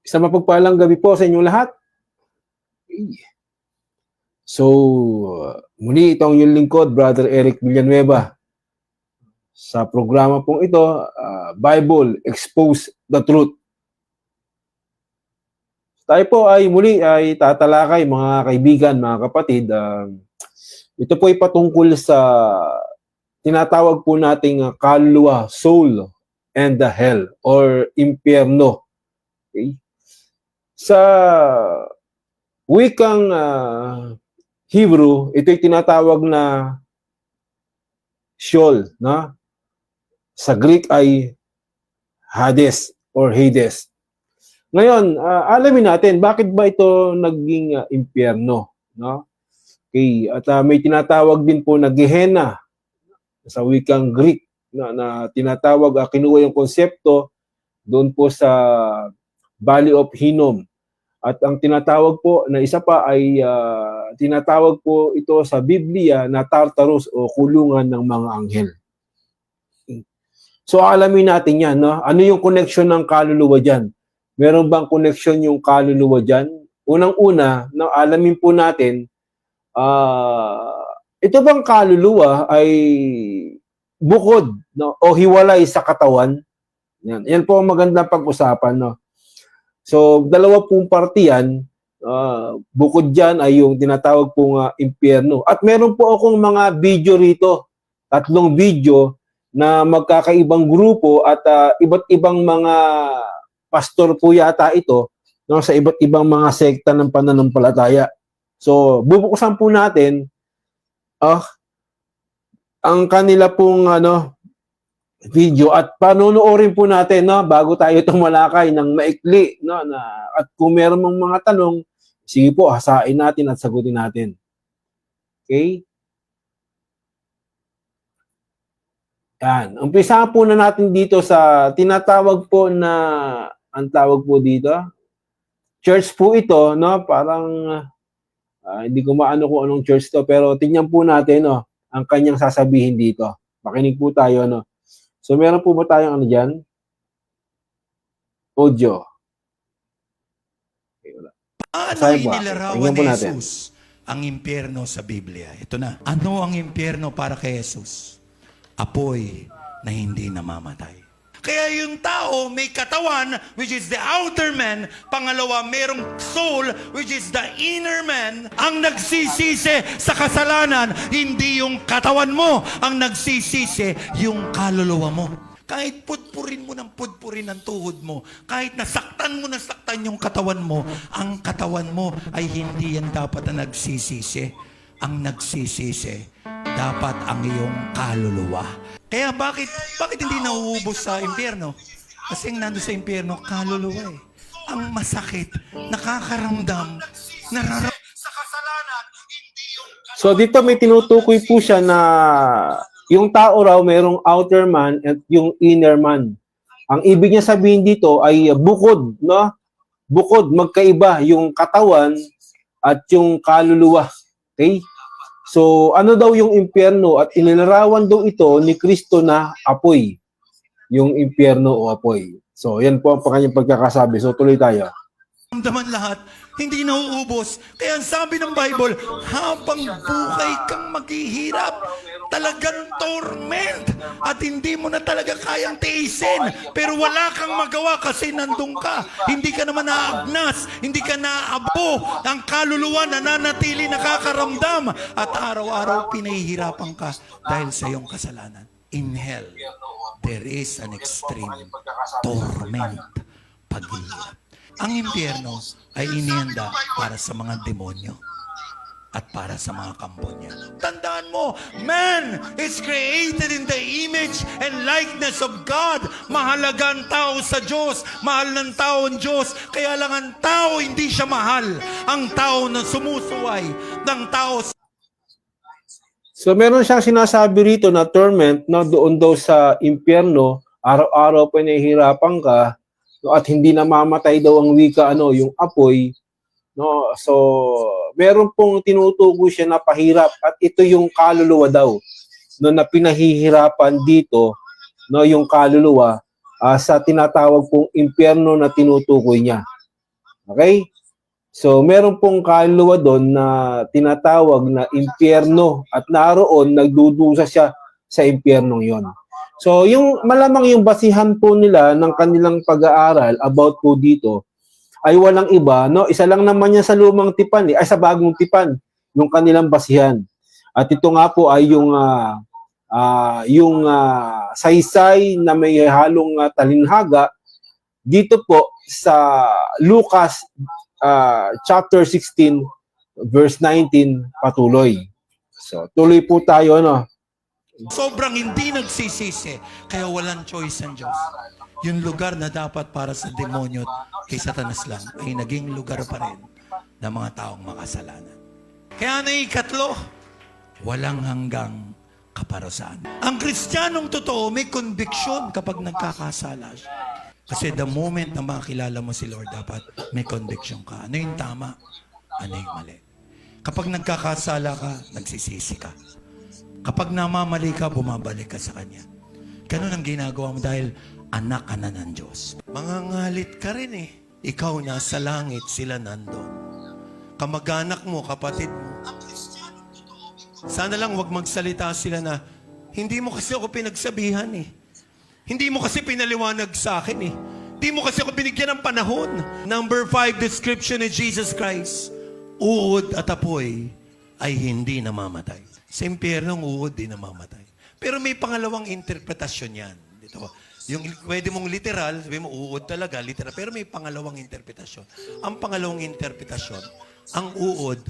Isang mapagpalang gabi po sa inyong lahat. So, muli itong yung lingkod, Brother Eric Villanueva. Sa programa pong ito, Bible, Expose the Truth. Tayo po ay muli ay tatalakay, mga kaibigan, mga kapatid. Ito po ay patungkol sa tinatawag po nating kaluluwa, soul, and the hell, or impyerno. Okay? Sa wikang Hebrew, ito'y tinatawag na Sheol, no? Sa Greek ay Hades or Hades. Ngayon, alamin natin bakit ba ito naging impyerno, no? Okay, at may tinatawag din po na Gehenna sa wikang Greek na tinatawag, kinuha yung konsepto doon po sa Valley of Hinnom. At ang tinatawag po na isa pa ay tinatawag po ito sa Biblia na Tartarus o kulungan ng mga anghel. So alamin natin yan, no? Ano yung connection ng kaluluwa dyan? Meron bang connection yung kaluluwa dyan? Unang-una, no, alamin po natin, ito bang kaluluwa ay bukod, no, o hiwalay sa katawan? Yan po ang magandang pag-usapan, no? So, dalawa pong parte yan. Bukod dyan ay yung tinatawag pong impyerno. At meron po akong mga video rito. 3 video na magkakaibang grupo at iba't ibang mga pastor po yata ito, no, sa iba't ibang mga sekta ng pananampalataya. So, bubuksan po natin ang kanila pong video at panonoorin po natin, no, bago tayo tumalakay ng maikli, no, at kung meron mong mga tanong, sige po, hasain natin at sagutin natin. Okay? Yan. Umpisa po na natin dito sa tinatawag po na, ang tawag po dito, church po ito, no, parang hindi ko maano kung anong church to, pero tingnan po natin, no, ang kanyang sasabihin dito. Makinig po tayo, no. So, meron po ba tayong ano dyan? Audio. Okay, wala. Ano inilarawan ni Jesus ang impyerno sa Biblia? Ito na. Ano ang impyerno para kay Jesus? Apoy na hindi namamatay. Kaya yung tao may katawan, which is the outer man. Pangalawa, merong soul, which is the inner man. Ang nagsisisi sa kasalanan, hindi yung katawan mo. Ang nagsisisi, yung kaluluwa mo. Kahit pudpurin mo ng pudpurin ang tuhod mo, kahit nasaktan mo yung katawan mo, ang katawan mo ay hindi yan dapat ang nagsisisi. Ang nagsisisi, dapat ang iyong kaluluwa. Kaya bakit hindi nauubos sa impyerno? Kasi ang nando sa impyerno, kaluluwa eh. Ang masakit, nakakaramdam, sa kasalanan, hindi yung... So dito may tinutukoy po siya na yung tao raw mayroong outer man at yung inner man. Ang ibig niya sabihin dito ay bukod, no? Bukod, magkaiba yung katawan at yung kaluluwa. Okay? So, ano daw yung impyerno? At inilarawan daw ito ni Kristo na apoy. Yung impyerno o apoy. So, yan po ang kanyang pagkakasabi. So, tuloy tayo. Ramdaman lahat, hindi nauubos. Kaya ang sabi ng Bible, habang buhay kang maghihirap, talagang torment. At hindi mo na talaga kayang tiisin. Pero wala kang magawa kasi nandun ka. Hindi ka naman naagnas, hindi ka naabo. Ang kaluluwa nananatili nakakaramdam. At araw-araw pinahihirapan ka dahil sa iyong kasalanan. In hell, there is an extreme torment, paghihirap. Ang impyerno ay inihanda para sa mga demonyo at para sa mga kampo niya. Tandaan mo, man is created in the image and likeness of God. Mahalaga ang tao sa Diyos. Mahal ng tao ang Diyos. Kaya lang ang tao hindi siya mahal. Ang tao na sumusuway ng tao. So meron siyang sinasabi rito na torment, no, doon daw sa impyerno, araw-araw pinahihirapan ka, no, at hindi namamatay daw ang wika, yung apoy, no. So meron pong tinutukoy siya na pahirap at ito yung kaluluwa daw, no, na pinahihirapan dito, no, yung kaluluwa sa tinatawag pong impyerno na tinutukoy niya. Okay? So, meron pong kaluluwa doon na tinatawag na impyerno at naroon nagdudusa siya sa impyernong yon. So, yung malamang yung basihan po nila ng kanilang pag-aaral about po dito ay walang iba, no? Isa lang naman yan sa lumang tipan, ay sa bagong tipan, yung kanilang basihan. At ito nga po ay yung saysay na may halong talinhaga dito po sa Lucas chapter 16 verse 19 patuloy. So, tuloy po tayo, no? Sobrang hindi nagsisisi, kaya walang choice ang Diyos. Yung lugar na dapat para sa demonyo at kay Satanas lang, ay naging lugar pa rin ng mga taong makasalanan. Kaya na ikatlo, walang hanggang kaparusahan. Ang Kristiyanong totoo, may conviction kapag nagkakasala siya. Kasi the moment na makilala mo si Lord, dapat may conviction ka. Ano yung tama? Ano yung mali? Kapag nagkakasala ka, nagsisisi ka. Kapag namamali ka, bumabalik ka sa Kanya. Ganun ang ginagawa mo dahil anak ka na ng Diyos. Mangangalit ka rin eh. Ikaw nasa langit, sila nandun. Kamag-anak mo, kapatid mo. Sana lang wag magsalita sila na, hindi mo kasi ako pinagsabihan eh. Hindi mo kasi pinaliwanag sa akin eh. Hindi mo kasi ako binigyan ng panahon. Number 5, description ni Jesus Christ. Uod at apoy ay hindi namamatay. Sa impyerno, uod di namamatay. Pero may pangalawang interpretasyon yan. Dito, yung pwede mong literal, sabi mo, uod talaga, literal. Pero may pangalawang interpretasyon. Ang pangalawang interpretasyon, ang uod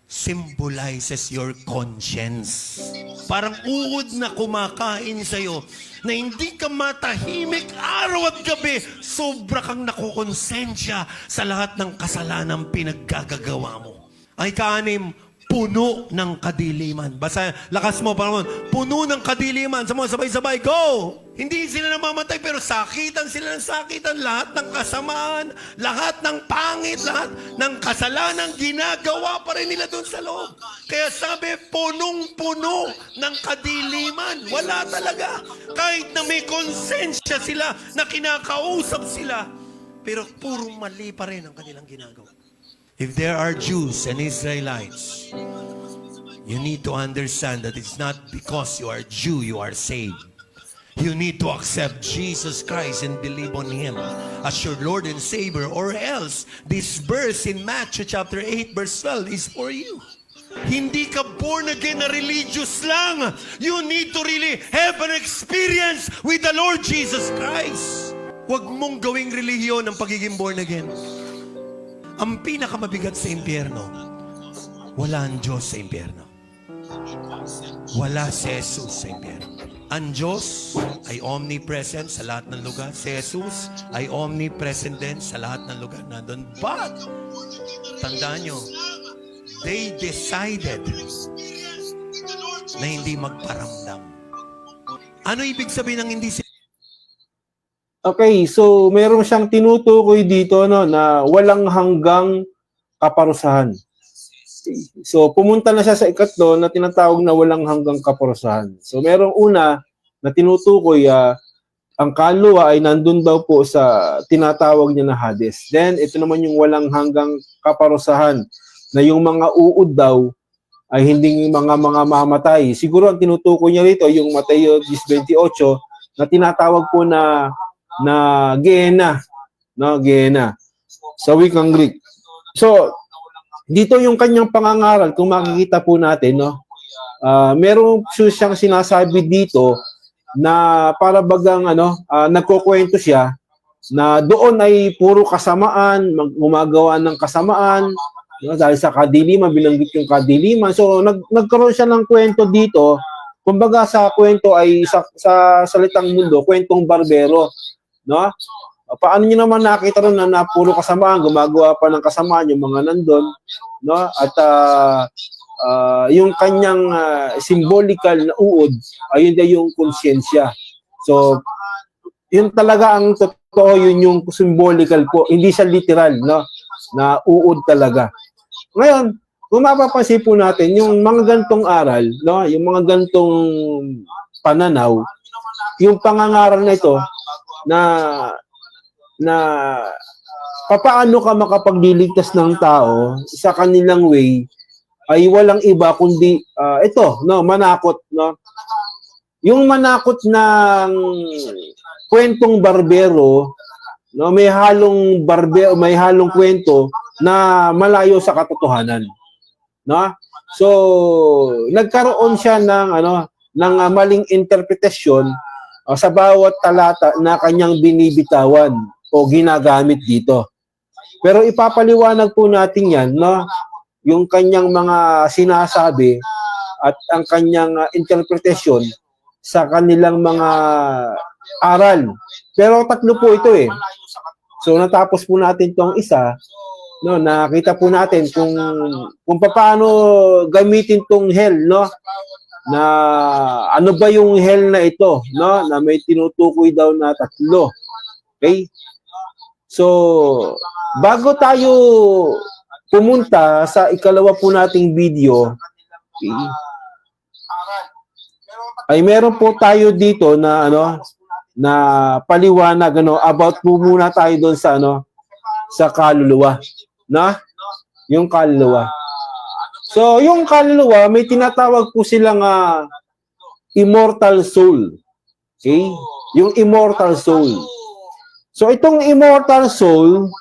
symbolizes your conscience. Parang uod na kumakain sa'yo na hindi ka matahimik araw at gabi. Sobra kang nakukonsensya sa lahat ng kasalanang pinaggagawa mo. Ay kaanim, puno ng kadiliman. Basta, lakas mo, parang puno ng kadiliman. Sabay-sabay, go! Hindi sila namamatay, pero sakitan sila ng sakitan. Lahat ng kasamaan, lahat ng pangit, lahat ng kasalanan, ginagawa pa rin nila doon sa loob. Kaya sabi, punong-puno ng kadiliman. Wala talaga. Kahit na may konsensya sila, na kinakausap sila, pero puro mali pa rin ang kanilang ginagawa. If there are Jews and Israelites, you need to understand that it's not because you are Jew, you are saved. You need to accept Jesus Christ and believe on Him as your Lord and Savior, or else this verse in Matthew chapter 8 verse 12 is for you. Hindi ka born again na religious lang. You need to really have an experience with the Lord Jesus Christ. Huwag mong gawing relihiyon ang pagiging born again. Ang pinakamabigat sa impyerno, wala ang Diyos sa impyerno. Wala si Jesus sa impyerno. Ang Diyos ay omnipresent sa lahat ng lugar. Si Jesus ay omnipresent din sa lahat ng lugar nandun. But, tandaan nyo, they decided na hindi magparamdam. Ano ibig sabihin ng hindi Okay, so meron siyang tinutukoy dito, no, na walang hanggang kaparusahan. So pumunta na siya sa ikatlo na tinatawag na walang hanggang kaparusahan. So merong una na tinutukoy, ang kaluluwa ay nandun daw po sa tinatawag niya na Hades. Then ito naman yung walang hanggang kaparusahan na yung mga uod daw ay hindi mga mamatay. Siguro ang tinutukoy niya rito yung Mateo 10:28 na tinatawag po na Gehenna, no, Gehenna sa wikang Greek. So dito yung kanyang pangangaral, kung makikita po natin, no, meron siyang sinasabi dito na para bagang nagkukwento siya na doon ay puro kasamaan, gumagawa ng kasamaan, no, dahil sa kadiliman, binanggit yung kadiliman. So nagkaroon siya ng kwento dito. Kumbaga sa kwento ay sa salitang mundo, kwentong barbero, no? Paano niyo naman nakita ron na puro kasamaan, gumagawa pa ng kasamaan yung mga nandun, no? At yung kanyang symbolical na uod, ayun din yung konsyensya. So, yun talaga ang totoo, yun yung symbolical po, hindi siya literal, no? Na uod talaga. Ngayon, kung mapapansin po natin, yung mga gantong aral, no? Yung mga gantong pananaw, yung pangangaral na ito, na papaano ka makapagliligtas ng tao sa kanilang way ay walang iba kundi ito, no, manakot, no. Yung manakot ng kwentong barbero, no, may halong kwento na malayo sa katotohanan, no? So, nagkaroon siya ng maling interpretasyon sa bawat talata na kanyang binibitawan o ginagamit dito. Pero ipapaliwanag po natin 'yan, no? Yung kanyang mga sinasabi at ang kanyang interpretasyon sa kanilang mga aral. Pero tatlo po ito eh. So natapos po natin tong isa, no, nakita po natin kung paano gamitin tong hell, no? Na ano ba yung hell na ito, no? Na may tinutukoy daw na tatlo. Okay? So bago tayo pumunta sa ikalawa po nating video, okay, ay meron po tayo dito na na paliwanag about po muna tayo doon sa sa kaluluwa, na yung kaluluwa. So yung kaluluwa, may tinatawag po silang immortal soul. Okay? Yung immortal soul. So itong immortal soul,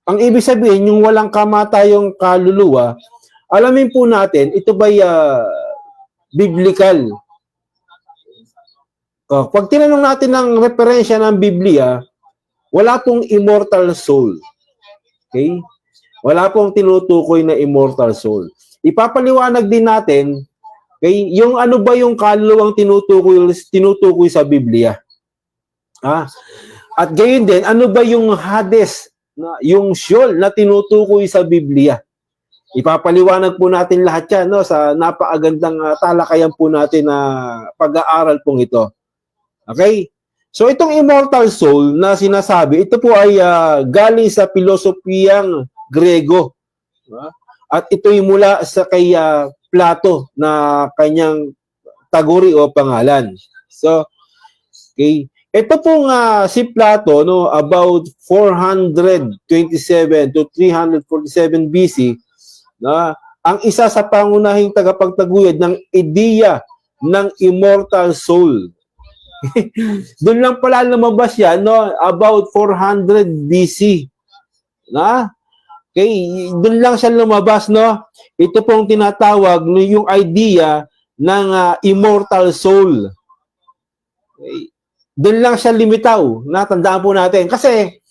ang ibig sabihin, yung walang kamatayang kaluluwa, alamin po natin, ito ba'y biblical? Pag tinanong natin ng referensya ng Biblia, wala pong immortal soul. Okay? Wala pong tinutukoy na immortal soul. Ipapaliwanag din natin, okay, yung ano ba yung kaluluwang tinutukoy sa Biblia. At gayon din, ano ba yung Hades, yung Sheol na tinutukoy sa Biblia. Ipapaliwanag po natin lahat yan, no, sa napakagandang talakayan po natin na pag-aaral pong ito. Okay? So itong immortal soul na sinasabi, ito po ay galing sa pilosopiyang Grego. At ito'y mula sa kay Plato na kanyang taguri o pangalan. So, okay. Ito pong si Plato, no, about 427 to 347 BC, na ang isa sa pangunahing tagapagtaguyod ng ideya ng immortal soul. Doon lang pala lumabas yan, no, about 400 BC. Na? Okay, doon lang siya lumabas, no. Ito pong tinatawag no, yung idea ng immortal soul. Okay. Doon lang siya limitaw, natandaan po natin. Kasi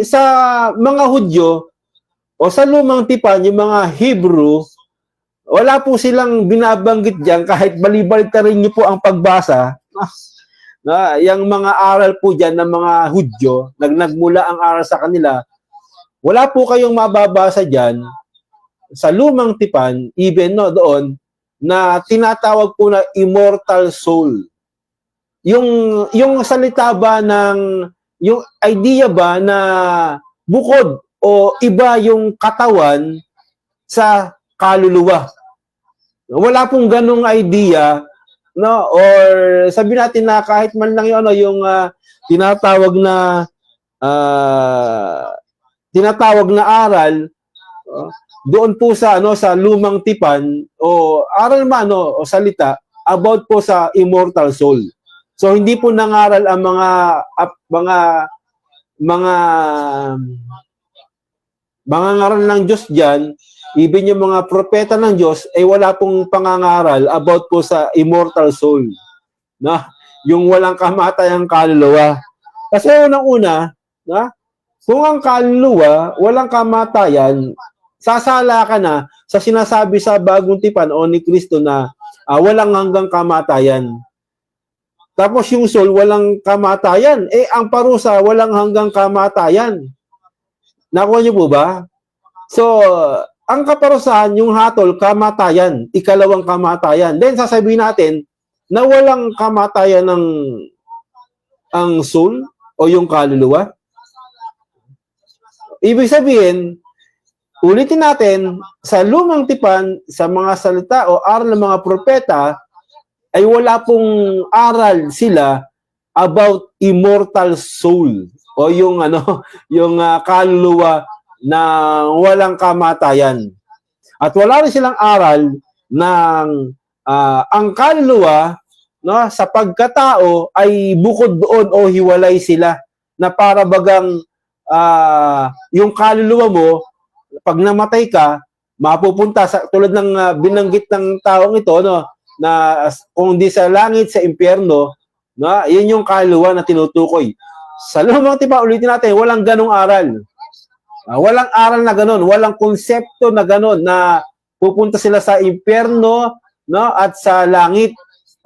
sa mga Hudyo o sa lumang tipan, yung mga Hebrew, wala po silang binabanggit diyan kahit balibalik na rin niyo po ang pagbasa. Yung mga aral po diyan ng mga Hudyo, nagmula ang aral sa kanila, wala po kayong mababasa diyan sa lumang tipan, even doon, na tinatawag po na immortal soul. Yung salita ba yung idea ba na bukod o iba yung katawan sa kaluluwa. Wala pong ganung idea, no, or sabi natin na kahit man lang yung tinatawag na aral doon po sa sa lumang tipan o aral man o salita about po sa immortal soul. So hindi po nangaral ang mga ngaral ng Diyos diyan, even yung mga propeta ng Diyos ay wala pong pangangaral about po sa immortal soul. Na yung walang kamatayang kaluluwa. Kasi unang-una, kung ang kaluluwa walang kamatayan, sasala ka na sa sinasabi sa Bagong Tipan o ni Kristo na walang hanggang kamatayan. Tapos yung soul, walang kamatayan. Ang parusa, walang hanggang kamatayan. Nakuha niyo po ba? So, ang kaparusahan, yung hatol, kamatayan. Ikalawang kamatayan. Then, sasabihin natin na walang kamatayan ang soul o yung kaluluwa. Ibig sabihin, ulitin natin, sa lumang tipan, sa mga salita o aral ng mga propeta, ay wala pong aral sila about immortal soul o yung ano, yung kaluluwa na walang kamatayan. At wala rin silang aral ng ang kaluluwa, no, sa pagkatao ay bukod doon o hiwalay sila, na para bagang yung kaluluwa mo pag namatay ka mapupunta sa tulad ng binanggit ng taong ito, no, na kung di sa langit, sa impyerno, no, yun yung kaluluwa na tinutukoy. Sa lumang tipa, ulitin natin, walang ganong aral. Walang aral na ganon, walang konsepto na ganon na pupunta sila sa impyerno, no, at sa langit.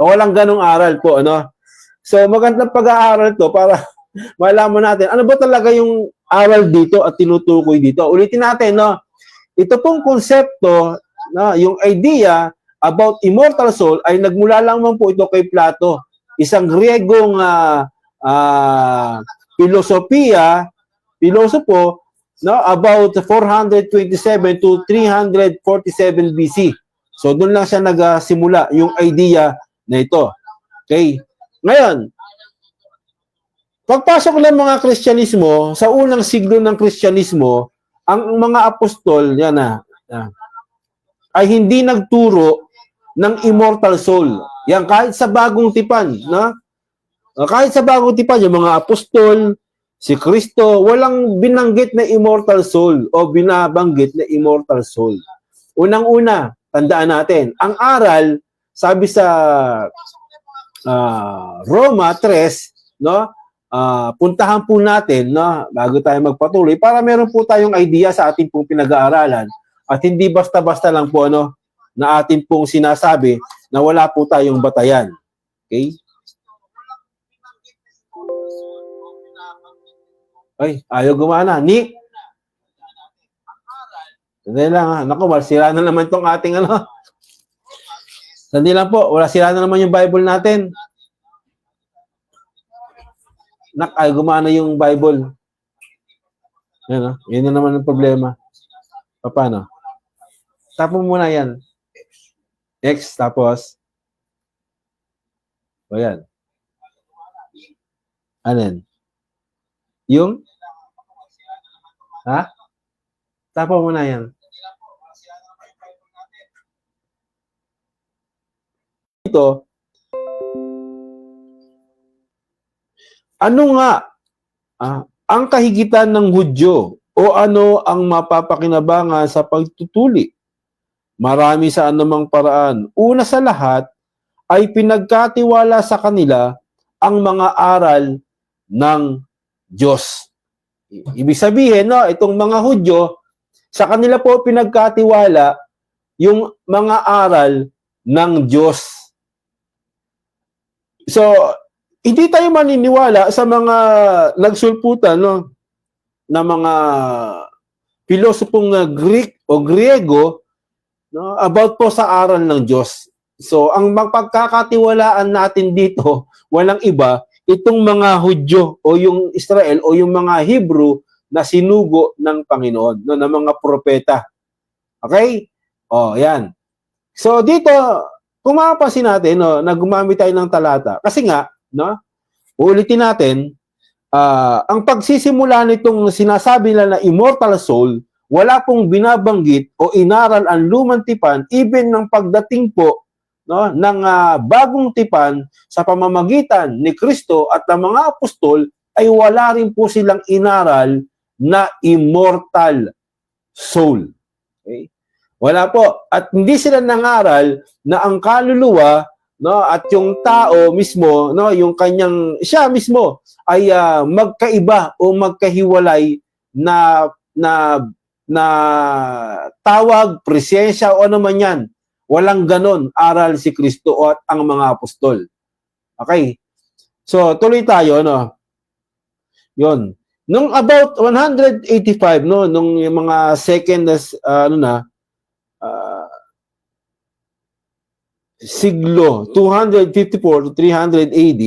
Walang ganong aral po, ano. So magandang pag-aaral to para malaman natin ano ba talaga yung aral dito at tinutukoy dito. Ulitin natin, no. Ito pong konsepto, no, yung idea about immortal soul ay nagmula lamang po ito kay Plato, isang Griegong pilosopo, no, about 427 to 347 BC. So doon lang siya nagsimula yung idea na ito. Okay? Ngayon, pagpasok ng mga Kristyanismo, sa unang siglo ng Kristyanismo, ang mga apostol, yan ay hindi nagturo ng immortal soul. Yan, kahit sa bagong tipan, no? Kahit sa bagong tipan, yung mga apostol, si Kristo, walang binanggit na immortal soul o binabanggit na immortal soul. Unang-una, tandaan natin, ang aral, sabi sa Roma 3, no? Puntahan po natin, no, bago tayo magpatuloy para meron po tayong idea sa ating pong pinag-aaralan at hindi basta-basta lang po ano na atin pong sinasabi na wala po tayong batayan. Okay? Ay, ayaw gumana. Nick! Sandali lang ha. Naku, sira na naman itong ating ano. Sandali lang po, wala sira na naman yung Bible natin. Ay, gumana yung Bible. Yan, yun na naman ang problema. Paano? Tapo muna yan. X, tapos. O yan. Anin? Yung? Ha? Tapo muna yan. Ito, ano nga ang kahigitan ng Hudyo o ano ang mapapakinabangan sa pagtutuli? Marami sa anumang paraan. Una sa lahat ay pinagkatiwala sa kanila ang mga aral ng Diyos. Ibig sabihin, no, itong mga Hudyo, sa kanila po pinagkatiwala yung mga aral ng Diyos. So, hindi tayo maniniwala sa mga nagsulputan, no, na mga pilosopong Greek o Griego, no, about po sa aral ng Diyos. So, ang magpagkakatiwalaan natin dito, walang iba, itong mga Hudyo o yung Israel o yung mga Hebrew na sinugo ng Panginoon, no, ng mga propeta. Okay? O, yan. So, dito, kung mapapansin natin, no, na gumamit tayo ng talata, kasi nga, no, uulitin natin, ang pagsisimula nitong sinasabi nila na immortal soul, wala pong binabanggit o inaral ang lumang tipan, even ng pagdating po, no, ng bagong tipan sa pamamagitan ni Kristo at ng mga apostol, ay wala rin po silang inaral na immortal soul. Okay? Wala po. At hindi sila nangaral na ang kaluluwa, no, at yung tao mismo, no, yung kanyang siya mismo ay magkaiba o magkahiwalay na tawag, presensya o ano man yan. Walang ganon aral si Kristo at ang mga apostol. Okay? So, tuloy tayo, no. Yon. Nung about 185, no, nung yung mga second siglo 254 to 300 AD,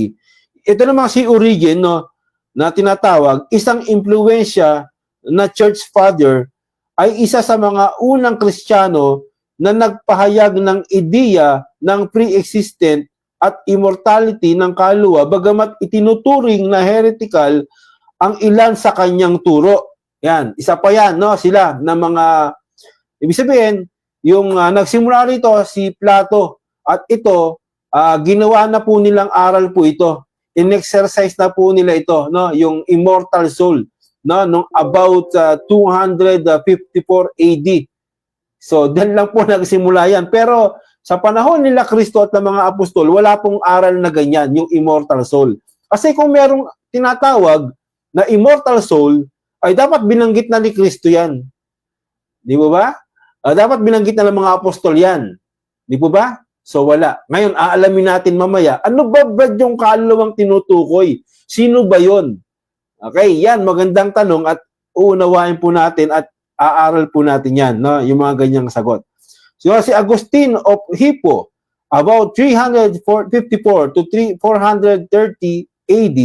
ito naman si Origen, no, na tinatawag, isang impluwensya na church father, ay isa sa mga unang Kristiyano na nagpahayag ng ideya ng pre-existent at immortality ng kaluluwa, bagamat itinuturing na heretical ang ilan sa kanyang turo. Yan, isa pa yan, no? Sila na mga, ibig sabihin, yung nagsimula rito si Plato at ito, ginawa na po nilang aral po ito. In-exercise na po nila ito, no? Yung immortal soul, no? Nung about 254 AD. So, dyan lang po nagsimula yan. Pero sa panahon nila Kristo at ng mga apostol, wala pong aral na ganyan, yung immortal soul. Kasi kung merong tinatawag na immortal soul, ay dapat binanggit na ni Kristo yan. Di ba ba? Dapat binanggit na ng mga apostol yan. Di po ba? So wala. Ngayon, aalamin natin mamaya, ano ba yung kaluluwang tinutukoy? Sino ba yon? Okay, yan, magandang tanong at uunawain po natin at aaral po natin yan, no? Yung mga ganyang sagot. So si Agustin of Hippo, about 354 to 430 AD,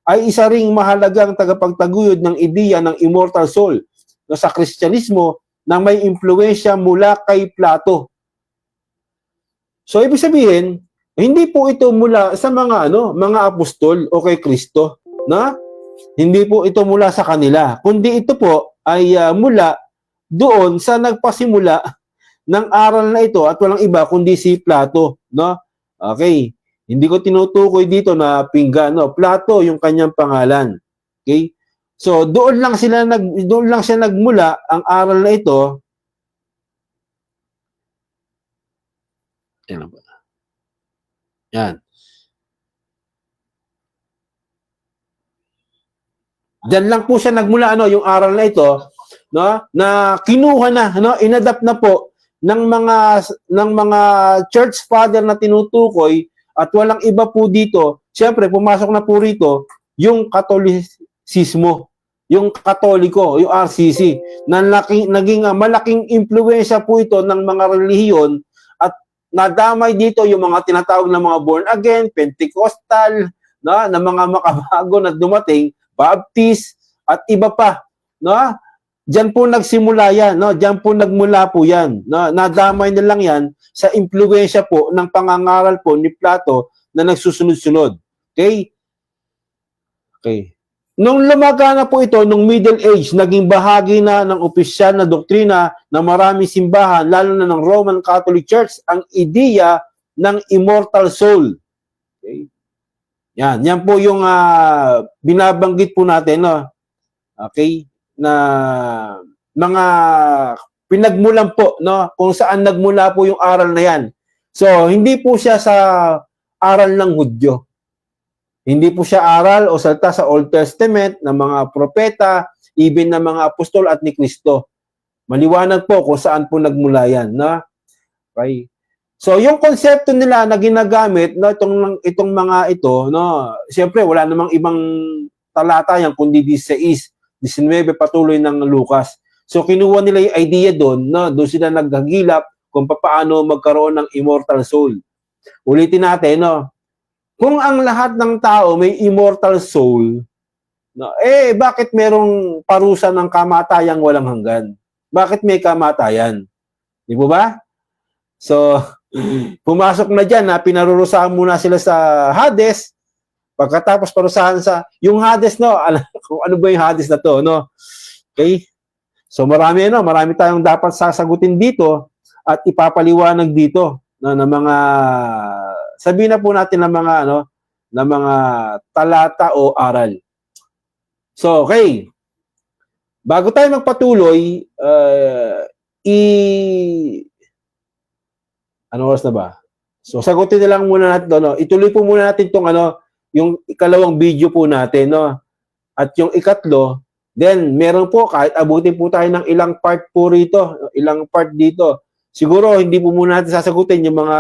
ay isa ring mahalagang tagapagtaguyod ng ideya ng immortal soul no, sa Kristyanismo na may impluwensya mula kay Plato. So ibig sabihin, hindi po ito mula sa mga apostol o kay Kristo, na hindi po ito mula sa kanila, kundi ito po ay mula doon sa nagpasimula ng aral na ito at walang iba kundi si Plato, no? Okay. Hindi ko tinutukoy dito na pinggan, no? Plato yung kanyang pangalan. Okay? So doon lang siya nagmula ang aral na ito. Yan. Diyan lang po siya nagmula yung aral na ito, no? Na kinuha na, no? Inadapt na po ng mga church father na tinutukoy at walang iba po dito. Siyempre pumasok na po rito yung Katolisismo, yung Katoliko, yung RCC na naging malaking impluwensya po ito ng mga relihiyon at nadamay dito yung mga tinatawag na mga born again, Pentecostal, no? Na mga makabago na dumating, Baptist at iba pa, no? Diyan po nagsimula yan, no? Diyan po nagmula po yan, no? Nadamay na lang yan sa impluwensya po ng pangangaral po ni Plato na nagsusunod-sunod. Okay? Okay. Nung lumaga na po ito, nung Middle Age, naging bahagi na ng opisyal na doktrina ng maraming simbahan, lalo na ng Roman Catholic Church, ang ideya ng immortal soul. Okay? Yan po yung binabanggit po natin, no? Okay? Na mga pinagmulan po, no? Kung saan nagmula po yung aral na yan. So, hindi po siya sa aral ng Hudyo. Hindi po siya aral o salta sa Old Testament ng mga propeta, even ng mga apostol at ni Kristo. Maliwanag po kung saan po nagmula yan, no? Okay? So, yung konsepto nila na ginagamit, no, itong mga ito, no, siyempre wala namang ibang talata yan kundi 16, 19 patuloy ng Lucas. So, kinuha nila yung idea doon, no, doon sila naghagilap kung paano magkaroon ng immortal soul. Ulitin natin, no, kung ang lahat ng tao may immortal soul, no, bakit merong parusa ng kamatayang walang hanggan? Bakit may kamatayan? Di ba? So, pumasok na dyan na pinarurusahan muna sila sa Hades, pagkatapos parusahan sa yung Hades, no, kung ano ba yung Hades na to, no? Okay? So marami tayong dapat sasagutin dito at ipapaliwanag dito, no, ng mga sabihin na po natin ng mga talata o aral. So okay, bago tayo magpatuloy, ano oras na ba? So, sagutin na lang muna natin, no? Ituloy po muna natin itong, yung ikalawang video po natin, no? At yung ikatlo, then, meron po, kahit abutin po tayo ng ilang part po rito, ilang part dito. Siguro, hindi po muna natin sasagutin yung mga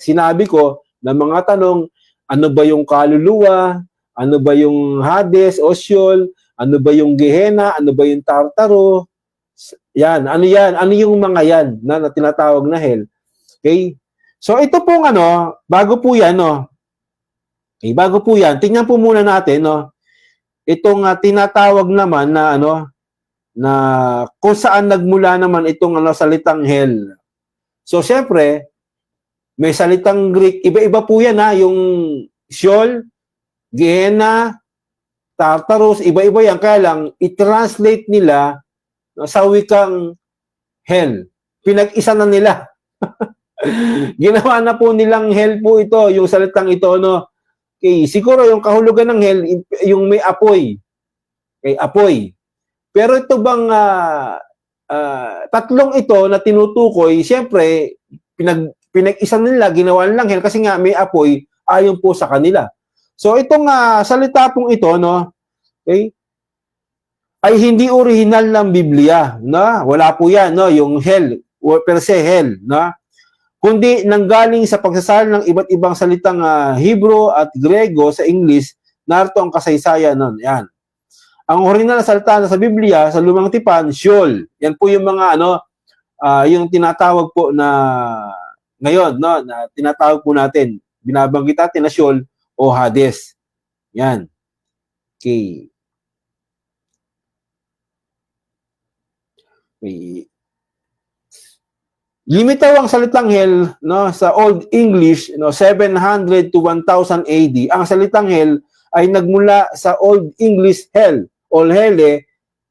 sinabi ko na mga tanong, ano ba yung kaluluwa? Ano ba yung Hades, o Sheol? Ano ba yung Gehenna? Ano ba yung Tartaro? Yan, ano yan? Ano yung mga yan na tinatawag na hell? Okay? So ito pong bago po yan, no. Okay, bago po yan, tingnan po muna natin, no. Itong tinatawag naman na na kung saan nagmula naman itong salitang hell. So syempre, may salitang Greek, iba-iba po yan yung Sheol, Gehenna, Tartarus, iba-iba yan. Kaya lang, i-translate nila sa wikang hell. Pinag-isa na nila. Ginawa na po nilang hell po ito, yung salitang ito, no? Okay, siguro yung kahulugan ng hell, yung may apoy. Okay, apoy. Pero ito bang tatlong ito na tinutukoy, siyempre, pinag-isa nila, ginawa nilang hell kasi nga may apoy ayon po sa kanila. So itong salita pong ito, no? Okay? Ay hindi original ng Biblia, no? Wala po 'yan, no? Yung hell, per se hell, no? Kundi nanggaling sa pagsasali ng iba't ibang salitang Hebrew at Grego sa English, narito ang kasaysayan nun. Yan. Ang original na salita sa Biblia, sa Lumang Tipan, Sheol. Yan po yung mga yung tinatawag po na ngayon, no, na tinatawag po natin, binabanggit natin na Sheol o Hades. Yan. Okay. Limitaw ang salitang hell, no, sa Old English, no, 700 to 1000 AD. Ang salitang hell ay nagmula sa Old English hell o helle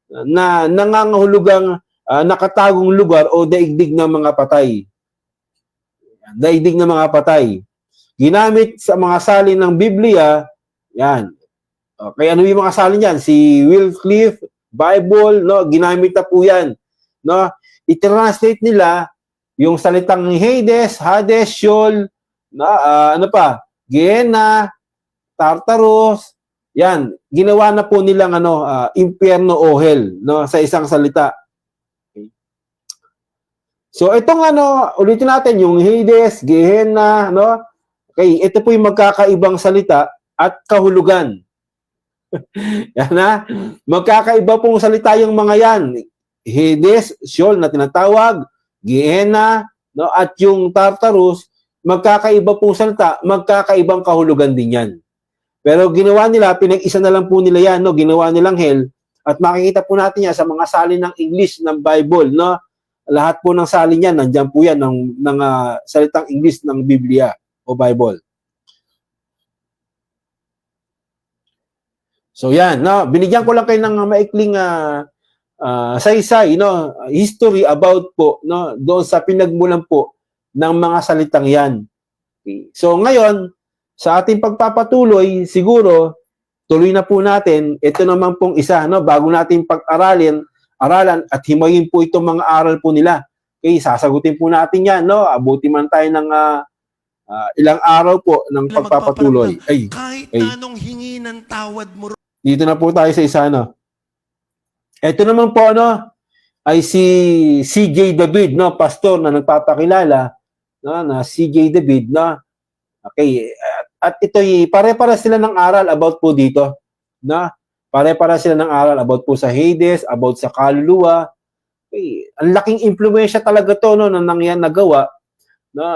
na nangangahulugang nakatagong lugar o daigdig ng mga patay. Daigdig ng mga patay. Ginamit sa mga salin ng Biblia, yan. Okay, ano yung mga salin yan? Si Wycliffe, Bible, no, ginamit na po yan. No? I-translate nila yung salitang Hades, Hades, Sheol, ano pa, Gehenna, Tartarus, yan, ginawa na po nilang impyerno o hell, no, sa isang salita. Okay. So itong ulitin natin yung Hades, Gehenna, no? Okay, ito po yung magkakaibang salita at kahulugan. Yan na, magkakaiba pong salita yung mga yan. Hades, Sheol na tinatawag, Gehenna, no, at yung Tartarus, magkakaiba pong salita, magkakaibang kahulugan din yan. Pero ginawa nila, pinag-isa na lang po nila yan, no, ginawa nilang hell, at makikita po natin yan sa mga salin ng English ng Bible, no. Lahat po ng salin yan, nandiyan po yan ng salitang English ng Biblia o Bible. So yan, no, binigyan ko lang kayo ng maikling saysay, no, history about po, no, doon sa pinagmulan po ng mga salitang yan. Okay. So ngayon, sa ating pagpapatuloy, siguro tuloy na po natin ito naman pong isa, no, bago natin aralan at himayin po itong mga aral po nila. Okay, sasagutin po natin yan, no. Abuti man tayo ng ilang araw po ng pagpapatuloy. Kahit anong hingi ng tawad mo. Dito na po tayo sa isa, no. Ito naman po ay si CJ David, no, pastor na nagpapakilala, no, na CJ David, no. Okay, at ito'y pare-para sila ng aral about po dito, no. Pare-para sila ng aral about po sa Hades, about sa kaluluwa. Okay, ang laking impluwensya talaga to, no, na nangyan nagawa, na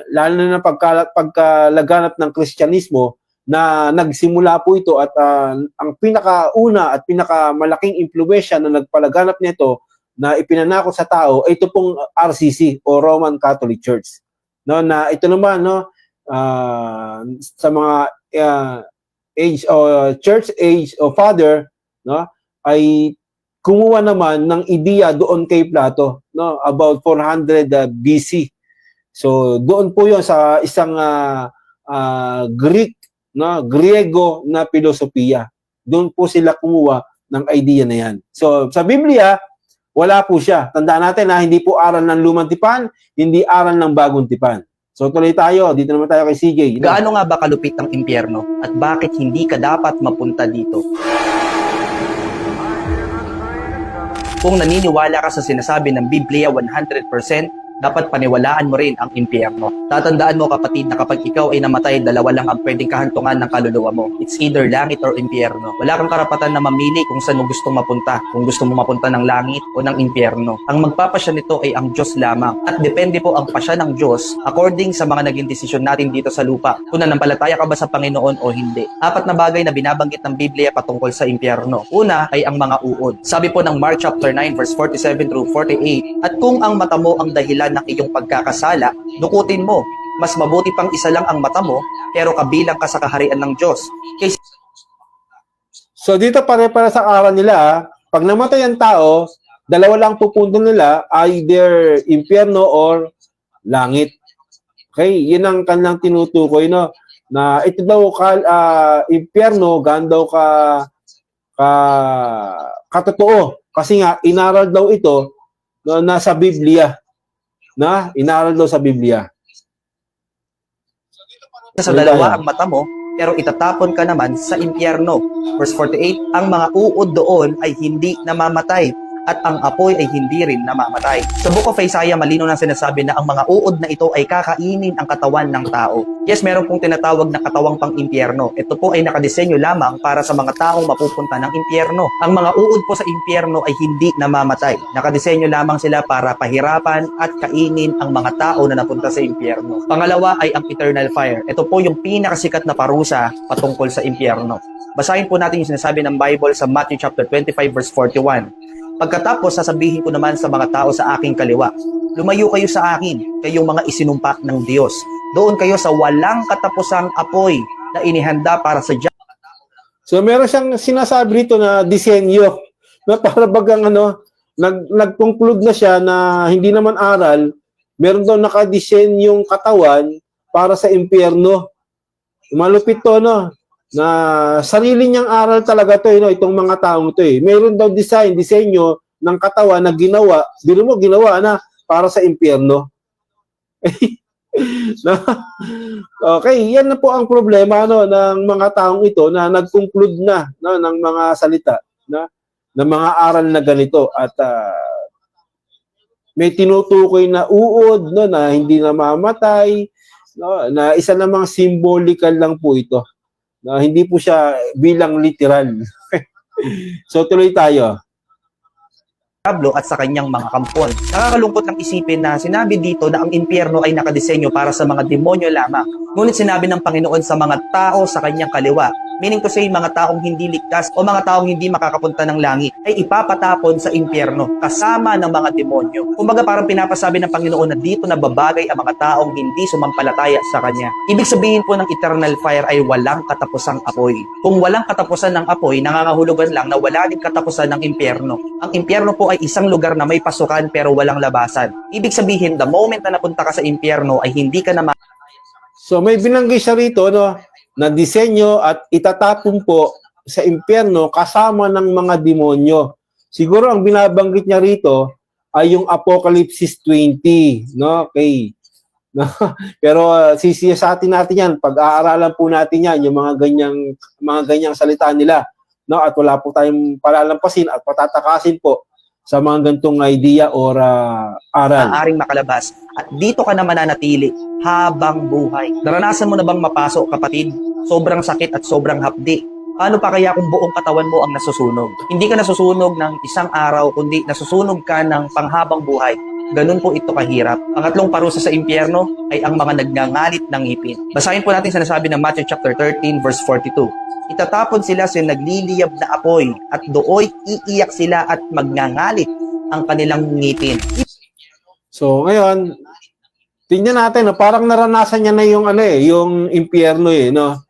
lalo na pagkalaganap ng Kristyanismo, na nagsimula po ito at ang pinakauna at pinakamalaking impluwensya na nagpalaganap nito na ipinanako sa tao ay ito pong RCC o Roman Catholic Church, no, na ito naman, no, sa mga age o church age o father, no, ay kumuha naman ng ideya doon kay Plato, no, about 400 BC. So doon po 'yon sa isang Greek, no, Griego na filosofiya. Doon po sila kumuha ng idea na yan. So, sa Biblia, wala po siya. Tandaan natin na hindi po aral ng Lumang Tipan, hindi aral ng Bagong Tipan. So, tuloy tayo. Dito naman tayo kay CJ. Gaano nga ba kalupit ang impyerno at bakit hindi ka dapat mapunta dito? Kung naniniwala ka sa sinasabi ng Biblia 100%, dapat paniwalaan mo rin ang impyerno. Tatandaan mo, kapatid, na kapag ikaw ay namatay, dalawa lang ang pwedeng kahantungan ng kaluluwa mo. It's either langit or impyerno. Wala kang karapatan na mamili kung saan mo gustong mapunta. Kung gusto mo mapunta ng langit o ng impyerno. Ang magpapasya nito ay ang Diyos lamang. At depende po ang pasya ng Diyos according sa mga naging desisyon natin dito sa lupa. Kung nanampalataya ka ba sa Panginoon o hindi. 4 na bagay na binabanggit ng Biblia patungkol sa impyerno. Una ay ang mga uod. Sabi po ng Mark chapter 9 verse 47 through 48, at kung ang mata mo ang dahilan ng iyong pagkakasala, dukutin mo. Mas mabuti pang isa lang ang mata mo, pero kabilang ka sa kaharian ng Diyos. So dito pare-para sa aral nila, pag namatay ang tao, dalawa lang pupunta nila, either impyerno or langit. Okay, yun ang kanilang tinutukoy, no? Na ito daw impyerno, gaan daw katotoo. Kasi nga, inaral daw ito no, nasa Biblia. Inaral daw sa Biblia. Sa dalawa ang mata mo, pero itatapon ka naman sa impyerno. Verse 48, ang mga uod doon ay hindi namamatay at ang apoy ay hindi rin namamatay. Sa Book of Isaiah, malinaw na sinasabi na ang mga uod na ito ay kakainin ang katawan ng tao. Yes, meron pong tinatawag na katawang pang-impyerno. Ito po ay nakadisenyo lamang para sa mga taong mapupunta ng impyerno. Ang mga uod po sa impyerno ay hindi namamatay. Nakadisenyo lamang sila para pahirapan at kainin ang mga tao na napunta sa impyerno. Pangalawa ay ang eternal fire. Ito po yung pinakasikat na parusa patungkol sa impyerno. Basahin po natin yung sinasabi ng Bible sa Matthew chapter 25 verse 41. Pagkatapos, sasabihin ko naman sa mga tao sa aking kaliwa, lumayo kayo sa akin, kayong mga isinumpa ng Diyos. Doon kayo sa walang katapusang apoy na inihanda para sa Diyos. So meron siyang sinasabi rito na disenyo na para bagang nag-conclude na siya na hindi naman aral, meron daw nakadesenyong katawan para sa impyerno. Malupit to, no? Na sarili niyang aral talaga to, no? Itong mga taong to eh. Meron daw disenyo ng katawan na ginawa, ginawa na para sa impyerno. Okay, yan na po ang problema ng mga taong ito na nag-conclude na ng mga salita ng mga aral na ganito at may tinutukoy na uod na hindi namamatay, na isa namang symbolical lang po ito. Na hindi po siya bilang literal. So tuloy tayo. Pablo at sa kanyang mga kampon. Nakakalungkot ng isipin na sinabi dito na ang impyerno ay nakadesenyo para sa mga demonyo lamang. Ngunit sinabi ng Panginoon sa mga tao sa kanyang kaliwa, meaning to say mga taong hindi ligtas o mga taong hindi makakapunta ng langit, ay ipapatapon sa impyerno kasama ng mga demonyo. Kumbaga parang pinapasabi ng Panginoon na dito nababagay ang mga taong hindi sumampalataya sa Kanya. Ibig sabihin po ng eternal fire ay walang katapusang apoy. Kung walang katapusan ng apoy, nangangahulugan lang na wala din katapusan ng impyerno. Ang impyerno po ay isang lugar na may pasukan pero walang labasan. Ibig sabihin, the moment na napunta ka sa impyerno ay hindi ka na So may binanggit siya rito na disenyo at itatapon po sa impyerno kasama ng mga demonyo. Siguro ang binabanggit niya rito ay yung Apocalypse 20, no? Okay. No? Pero sisiyasatin natin 'yan, pag-aaralan po natin 'yan, yung mga ganyang salita nila, no? At wala po tayong palalampasin at patatakasin po sa mga gantong idea or aral. Maaring makalabas at dito ka na mananatili habang buhay. Naranasan mo na bang mapasok, kapatid? Sobrang sakit at sobrang hapdi. Paano pa kaya kung buong katawan mo ang nasusunog? Hindi ka nasusunog ng isang araw, kundi nasusunog ka ng panghabang buhay. Ganun po ito kahirap. Pangatlong parusa sa impyerno ay ang mga nagngangalit ng ngipin. Basahin po natin sinasabi ng Matthew chapter 13 verse 42. Itatapon sila sa nagliliyab na apoy at dooy iiyak sila at magngangalit ang kanilang ngipin. So ngayon, tingnan natin, parang naranasan niya na yung impyerno no?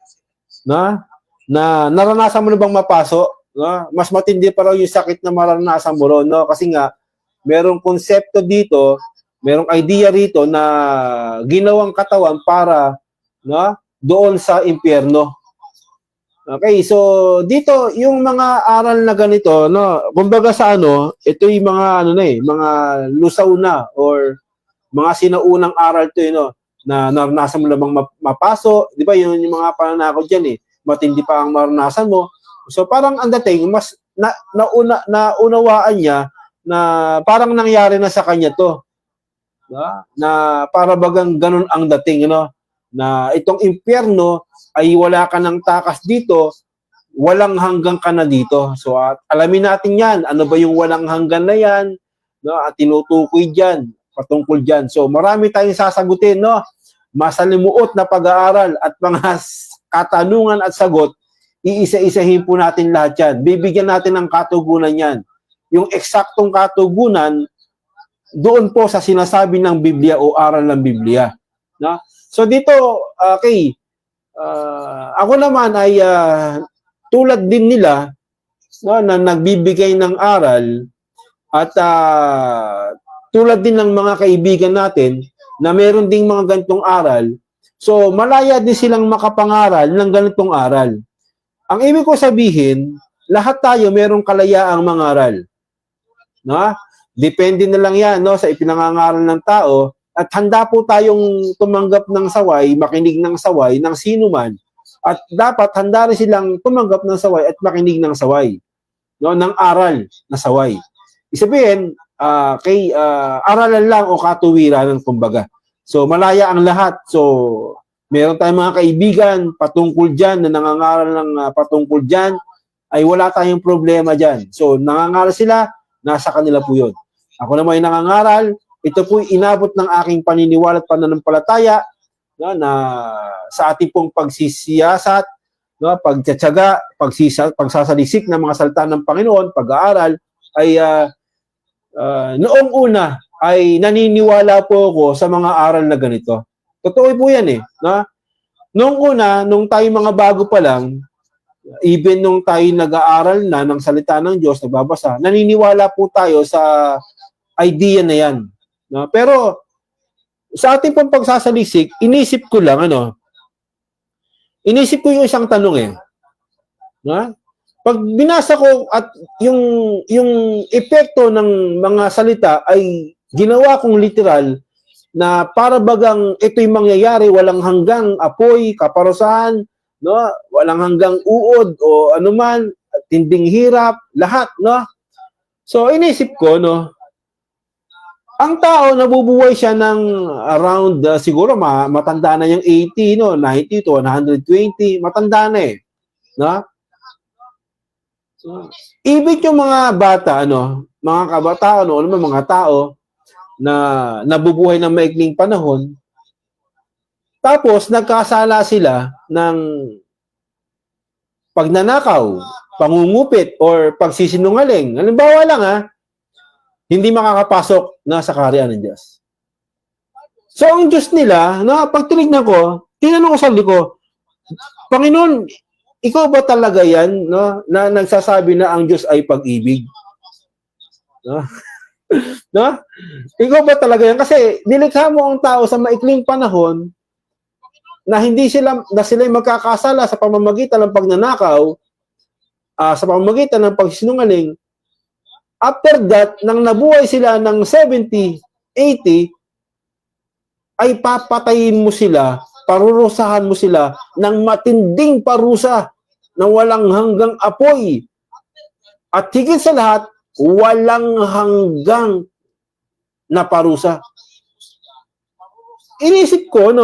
Na naranasan mo na bang mapasok? No? Mas matindi pa raw yung sakit na maranasan mo ron, no? Kasi nga merong konsepto dito, merong idea rito na ginawang katawan para doon sa impyerno. Okay, so dito yung mga aral na ganito, kumbaga sa ito yung mga mga lusaw na or mga sinaunang aral to na naranasan mo na bang mapaso, 'di ba? Yun yung mga pananakot diyan matindi pa ang maranasan mo. So parang ang dating mas naunawaan niya na parang nangyari na sa kanya to. Na para bagang ganun ang dating, na itong impyerno ay wala ka ng takas dito, walang hanggang ka na dito. So alamin natin yan, ano ba yung walang hanggan na yan, at tinutukoy dyan, patungkol dyan. So marami tayong sasagutin, masalimuot na pag-aaral at mga katanungan at sagot, iisa-isahin po natin lahat yan. Bibigyan natin ng katugunan yan. Yung eksaktong katugunan, doon po sa sinasabi ng Biblia o aral ng Biblia. So dito, okay, ako naman ay tulad din nila no, na nagbibigay ng aral at tulad din ng mga kaibigan natin na meron ding mga ganitong aral, so malaya din silang makapangaral ng ganitong aral. Ang ibig ko sabihin, lahat tayo merong kalayaang mangaral. No? Depende na lang yan, no, sa ipinangangaral ng tao, at handa po tayong tumanggap ng saway, makinig ng saway ng sino man. At dapat handa rin silang tumanggap ng saway at makinig ng saway, no, ng aral na saway. Isabihin, aralan lang o katuwiran ng kumbaga. So malaya ang lahat. So meron tayong mga kaibigan patungkol dyan na nangangaral ng patungkol dyan, ay wala tayong problema dyan. So nangangaral sila, nasa kanila po yun. Ako naman ay nangangaral, ito po inabot ng aking paniniwala at pananampalataya, no, na sa ating pong pagsisiyasat, no, pagtsatsaga, pagsasalisik ng mga salita ng Panginoon, pag-aaral, ay noong una ay naniniwala po ako sa mga aral na ganito. Totoo po yan eh. No? Noong una, nung tayo mga bago pa lang, even nung tayo nag-aaral na ng salita ng Diyos, nagbabasa, naniniwala po tayo sa idea na yan. No? Pero sa ating pong pagsasalisik, inisip ko yung isang tanong eh. No? Pag binasa ko at yung epekto ng mga salita ay ginawa kong literal na para bagang ito'y mangyayari, walang hanggang apoy, kaparusahan, no? Walang hanggang uod o anuman, tinding hirap, lahat, no? So inisip ko, no, ang tao nabubuhay siya ng around siguro matanda na yung 80, no, 90 to 120, matanda na eh, no? So, ibig yung mga bata, mga kabataan, mga tao na nabubuhay ng maikling panahon, tapos nagkasala sila ng pagnanakaw, pangungupit, or pagsisinungaling. Halimbawa lang hindi makakapasok na sa kaharian ng Diyos. So ang Diyos nila, pag tinignan ko, tinanong ko sa sarili ko, Panginoon, ikaw ba talaga yan, no, na nagsasabi na ang Diyos ay pag-ibig? No? No? Ikaw ba talaga yan? Kasi nilikha mo ang tao sa maikling panahon na sila magkakasala sa pamamagitan ng pagnanakaw, sa pamamagitan ng pagsinungaling. After that, nang nabuhay sila ng 70, 80, ay papatayin mo sila, parurusahan mo sila ng matinding parusa na walang hanggang apoy. At higit sa lahat, walang hanggang na parusa. Inisip ko,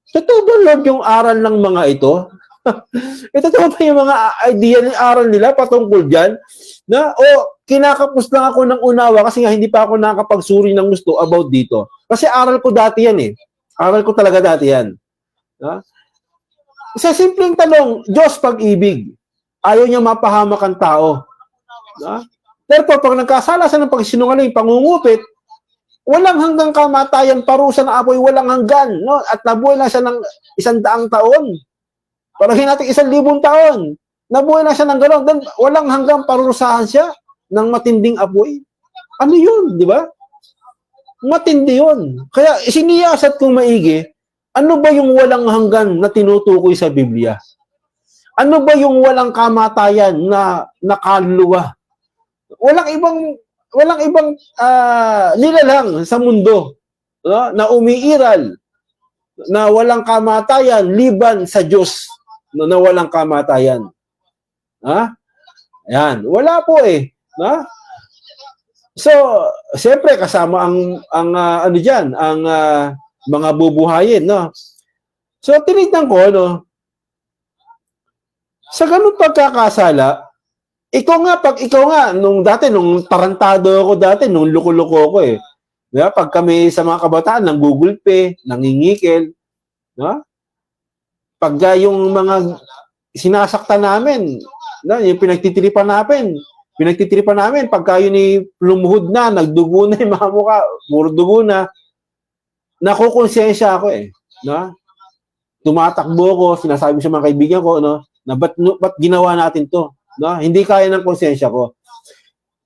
totoo ba, Lord, yung aral ng mga ito? Totoo ba yung mga idea ng aral nila patungkol dyan? Kinakapos lang ako ng unawa kasi nga hindi pa ako nakapagsuri ng gusto about dito. Kasi aral ko dati yan eh. Aral ko talaga dati yan. Sa simpleng tanong, Diyos pag-ibig. Ayaw niya mapahamak ang tao. Pero pag nagkasala sa ng pagsinungaling, pangungupit, walang hanggang kamatayan, parusa na apoy, walang hanggan. No? At nabuhay na siya ng 100 taon. Parahin natin 1,000 taon. Nabuhay na siya ng gano'n. Then, walang hanggang parusahan siya ng matinding apoy. Ano yun, di ba? Matindi yun. Kaya siniyasat kong maigi, ano ba yung walang hanggan na tinutukoy sa Biblia? Ano ba yung walang kamatayan na nakaluluwa? Walang ibang nilalang sa mundo, no, na umiiral na walang kamatayan liban sa Diyos na walang kamatayan. Ayan, wala po eh. So, siyempre kasama ang mga bubuhayin, no. So, tinignan ko, sa ganung pagkakasala, pag ikaw nga, nung tarantado ako dati, nung loko-loko ako eh. Diba? Pag kami sa mga kabataan, nang Google Pay, nangingikil, no? Pag yung mga sinasaktan namin, yung pinagtitiripan namin, pagka yun lumuhod na, nagdugo na yung mga mukha, puro dugo na, nakukonsensya ako eh. No? Tumatakbo ko, sinasabi sa mga kaibigan ko, na ba't ginawa natin to? No? Hindi kaya ng konsensya ko.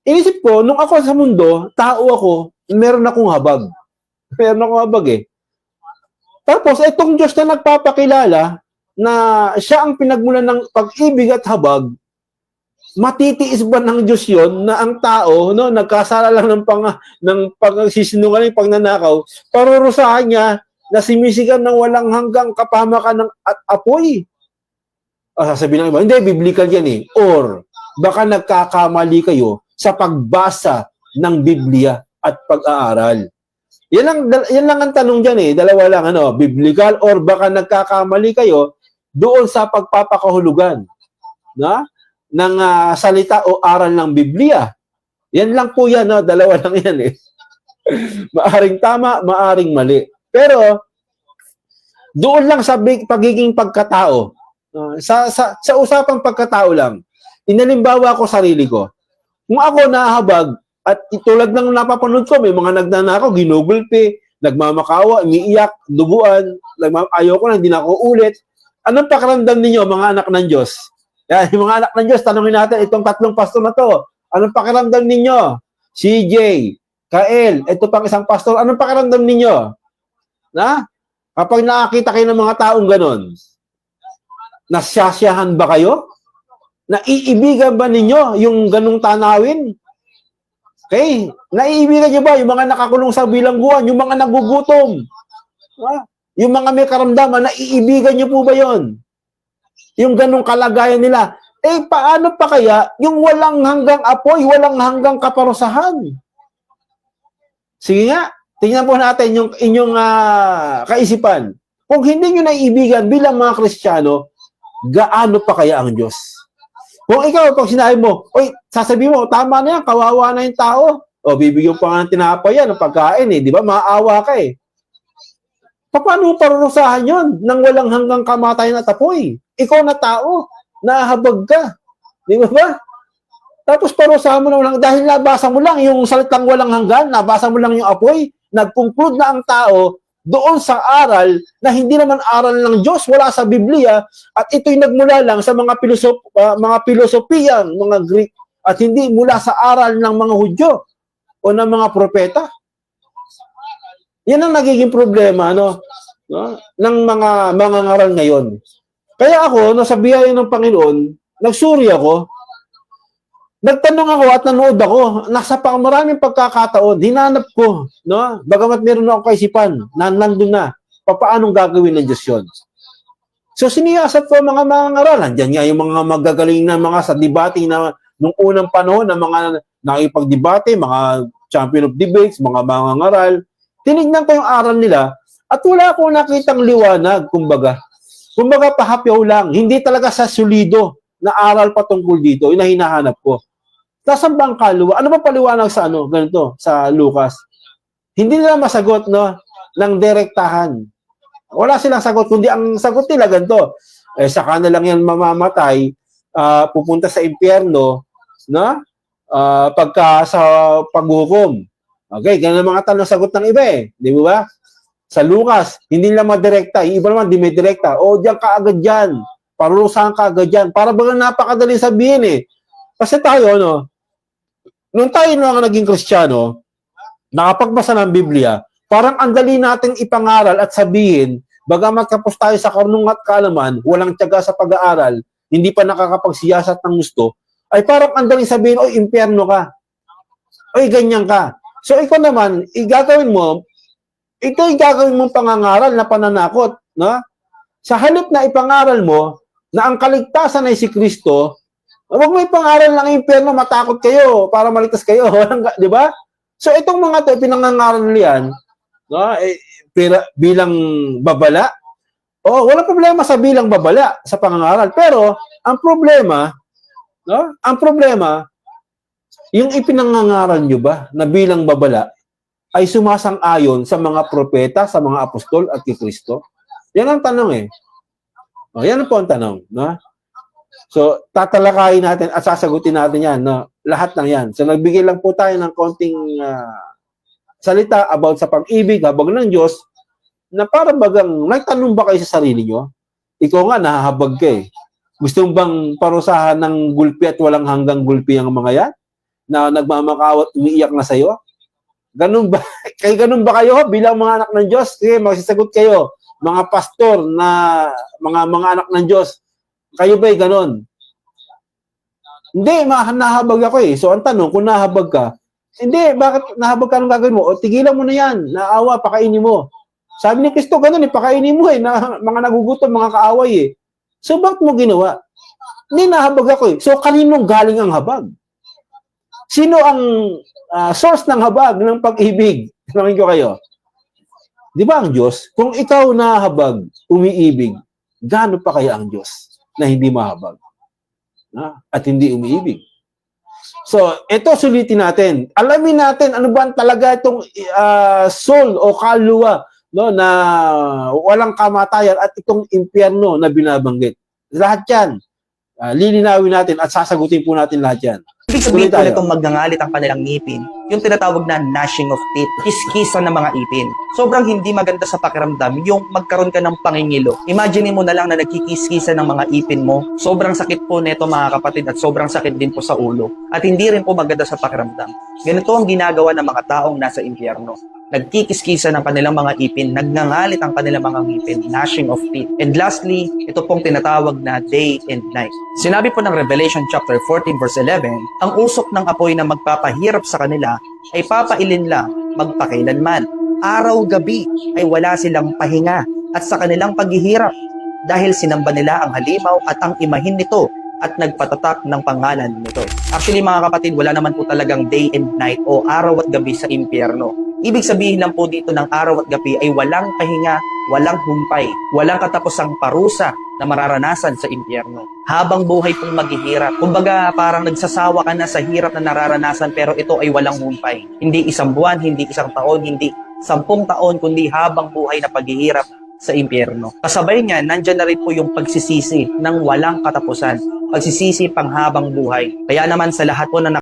Inisip ko, nung ako sa mundo, tao ako, meron akong habag. Meron akong habag eh. Tapos, itong Diyos na nagpapakilala na siya ang pinagmulan ng pag-ibig at habag, matitiis ba ng Diyos yon na ang tao, no, nagkasala lang ng pagsisinungaling, pagnanakaw, parurusahan niya na simisigan ng walang hanggang kapahamakan ng at apoy? Sasabihin ng iba, hindi, biblical yan eh. Or, baka nagkakamali kayo sa pagbasa ng Biblia at pag-aaral. Yan lang ang tanong dyan eh. Dalawa lang, biblical or baka nagkakamali kayo doon sa pagpapakahulugan ng salita o aral ng Biblia. Yan lang po yan, dalawa lang yan eh. Maaring tama, maaring mali. Pero, doon lang sa pagiging pagkatao, sa usapang pagkatao lang, inalimbawa ko sarili ko. Kung ako nahabag, at tulad ng napapanood ko, may mga nagnanakaw, ginugulpi, nagmamakawa, umiiyak, duguan, ayaw ko na, hindi na ako ulit. Anong pakiramdam ninyo, mga anak ng Diyos? Yan, yung mga anak ng Diyos, tanongin natin, itong 3 pastor na to, anong pakiramdam ninyo? CJ, Kael, ito pang isang pastor, anong pakiramdam ninyo? Kapag nakakita kayo ng mga taong ganon, nasyasyahan ba kayo? Naiibigan ba ninyo yung ganong tanawin? Okay? Naiibigan nyo ba yung mga nakakulong sa bilangguan, yung mga nagugutom? Yung mga may karamdaman, naiibigan nyo po ba yon? Yung ganong kalagayan nila. Paano pa kaya yung walang hanggang apoy, walang hanggang kaparusahan? Sige nga, tingnan po natin yung inyong kaisipan. Kung hindi nyo naiibigan bilang mga Kristiyano, gaano pa kaya ang Diyos? Kung ikaw, pag sinabi mo, sasabihin mo, tama na yan, kawawa na yung tao. Bibigyan pa nga ng tinapay yan, ng pagkain di ba? Maawa ka eh. Paano mo parurusahan yun nang walang hanggang kamatayan at apoy? Ikaw na tao, nahabag ka. Di ba? Tapos parurusahan mo na walang, dahil nabasa mo lang yung salitang walang hanggan, nabasa mo lang yung apoy, nag-conclude na ang tao doon sa aral na hindi naman aral ng Diyos, wala sa Biblia, at ito'y nagmula lang sa mga pilosopiyang, mga Greek, at hindi mula sa aral ng mga Hudyo o ng mga propeta. Yan ang nagiging problema ng mga ngaral ngayon. Kaya ako, sa biyaya ng Panginoon, nagsuri ako, nagtanong ako at nanood ako, nasa maraming pagkakataon, hinanap ko, bagamat meron akong kaisipan, nandun na, paanong gagawin ng Diyos yun? So, siniyasat ko mga ngaral. Diyan nga yung mga magagaling na mga sa debate na nung unang panahon, na mga nakipagdebate, mga champion of debates, mga ngaral. Tinignan ko yung aral nila at wala akong nakitang liwanag, kumbaga. Kumbaga, pahapyaw lang. Hindi talaga sa solido na aral patungkol dito, yung hinahanap ko. Nasaan ba ang kaluluwa? Ano ba paliwanag sa ganito, sa Lucas? Hindi nila masagot, ng direktahan. Wala silang sagot, kundi ang sagot nila ganito. Saka na lang yan mamamatay, pupunta sa impyerno, pagka sa paghukom. Okay, ganun ang mga tanong sagot ng iba eh. Di ba? Sa Lucas, hindi nila madirekta. Yung iba naman, di may direkta. Diyan ka agad dyan. Parurusahan ka agad dyan. Para bagang napakadali sabihin eh. Kasi tayo, nung tayo naging Kristiyano, nakapagbasa ng Biblia, parang ang dali nating ipangaral at sabihin, bagamat kapos tayo sa karunungan at kaalaman, walang tiyaga sa pag-aaral, hindi pa nakakapagsiyasat ng gusto, ay parang ang dali sabihin, impyerno ka. Ganyan ka. So, ikaw naman, igagawin mong pangangaral na pananakot. Sa halip na ipangaral mo, na ang kaligtasan ay si Kristo, huwag mo ipangaral ng impyerno, matakot kayo, para maligtas kayo. Di ba? So, itong mga to, pinangangaral niyan, bilang babala. Wala problema sa bilang babala sa pangangaral. Pero, ang problema, yung ipinangangaral nyo ba na bilang babala ay sumasang-ayon sa mga propeta, sa mga apostol at kay Kristo? Yan ang tanong eh. Yan po ang tanong. So, tatalakayin natin at sasagutin natin yan. Lahat ng yan. So, nagbigay lang po tayo ng konting salita about sa pag-ibig, habag ng Diyos, na parang bagang, nagtanong ba kayo sa sarili nyo? Ikaw nga, nahahabag ka eh. Gusto mo bang parusahan ng gulpi at walang hanggang gulpi ang mga yan? Na nagmamakawat, umiiyak na sa'yo? Ganun ba? Ganun ba kayo bilang mga anak ng Diyos? Sige, magsasagot kayo. Mga pastor na mga anak ng Diyos. Kayo ba'y ganun? Hindi, nahabag ako eh. So, ang tanong, kung nahabag ka, hindi, bakit nahabag ka, anong gagawin mo? O, tigilan mo na yan. Naawa, pakainin mo. Sabi ni Kristo, ganun eh, pakainin mo eh. Mga nagugutom, mga kaaway eh. So, bakit mo ginawa? Hindi, nahabag ako eh. So, kaninong galing ang habag? Sino ang source ng habag, ng pag-ibig? Tanungin ko kayo. Di ba ang Diyos? Kung ikaw nahabag, umiibig, gaano pa kaya ang Diyos na hindi mahabag? At hindi umiibig? So, ito sulitin natin. Alamin natin ano ba talaga itong soul o kaluluwa, no, na walang kamatayan at itong impyerno na binabanggit. Lahat yan, lilinawin natin at sasagutin po natin lahat yan. Ibig sabihin po nitong magngangalit ang kanilang ngipin, yung tinatawag na gnashing of teeth, kiskisa ng mga ipin. Sobrang hindi maganda sa pakiramdam yung magkaroon ka ng pangingilo. Imagine mo na lang na nagkikiskisa ng mga ipin mo. Sobrang sakit po nito mga kapatid at sobrang sakit din po sa ulo. At hindi rin po maganda sa pakiramdam. Ganito ang ginagawa ng mga taong nasa impyerno. Nagkikiskisa ng kanilang mga ipin, nagngangalit ang kanilang mga ngipin, gnashing of teeth. And lastly, ito pong tinatawag na day and night. Sinabi po ng Revelation chapter 14 verse 11, ang usok ng apoy na magpapahirap sa kanila ay papailin lang magpakailanman. Araw-gabi ay wala silang pahinga at sa kanilang paghihirap dahil sinamba nila ang halimaw at ang imahin nito at nagpatatak ng pangalan nito. Actually mga kapatid, wala naman po talagang day and night o araw at gabi sa impyerno. Ibig sabihin lang po dito ng araw at gabi ay walang pahinga, walang humpay, walang katapusang parusa na mararanasan sa impyerno. Habang buhay pong maghihirap. Kumbaga parang nagsasawa ka na sa hirap na nararanasan pero ito ay walang humpay. Hindi isang buwan, hindi isang taon, hindi 10 taon, kundi habang buhay na paghihirap sa impyerno. Kasabay niya, nandyan na rin po yung pagsisisi ng walang katapusan. Pagsisisi panghabang buhay. Kaya naman sa lahat po na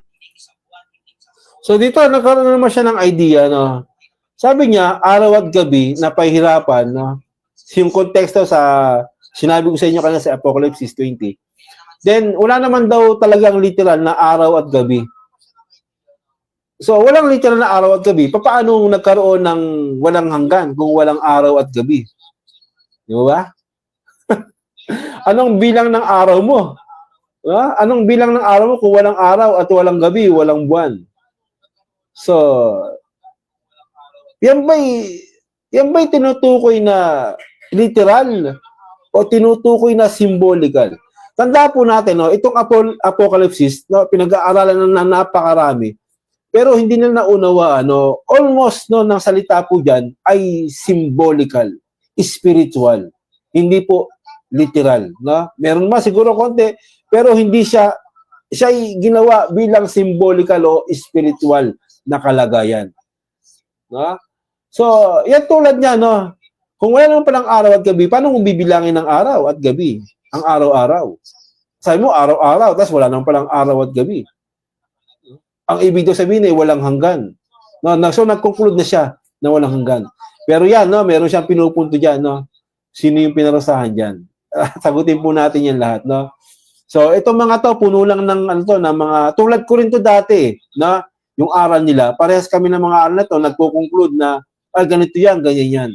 So dito, nagkaroon naman siya ng idea, no? Sabi niya, araw at gabi na pahirapan, no? Yung konteksto sa, sinabi ko sa inyo kanina sa Apocalypse 20. Then, wala naman daw talagang literal na araw at gabi. So, walang literal na araw at gabi. Paano nagkaroon ng walang hanggan kung walang araw at gabi? Di ba? Anong bilang ng araw mo? Anong bilang ng araw mo kung walang araw at walang gabi, walang buwan? So, yan ba'y tinutukoy na literal o tinutukoy na symbolical? Tanda po natin, no, itong Apocalypse, no, pinag-aaralan na napakarami. Pero hindi nila naunawaan, no, almost no, ng salita po diyan ay symbolical, spiritual. Hindi po literal, no? Meron ma siguro konti, pero hindi siya ginawa bilang symbolical o spiritual na kalagayan. No? So, yan tulad niya, no? Kung wala naman palang araw at gabi, paano mo bibilangin ng araw at gabi? Ang araw-araw. Sabi mo, araw-araw, tapos wala naman palang araw at gabi. Ang ibig daw sabihin ay walang hanggan. No? So, nag-conclude na siya na walang hanggan. Pero yan, no? Meron siyang pinupunto dyan, no? Sino yung pinarusahan dyan? Sagutin po natin yan lahat, no? So, itong mga to, puno lang ng, ng mga, tulad ko rin to dati, na yung aral nila, parehas kami ng mga aral na to, nagpo-conclude na, ganito yan, ganyan yan.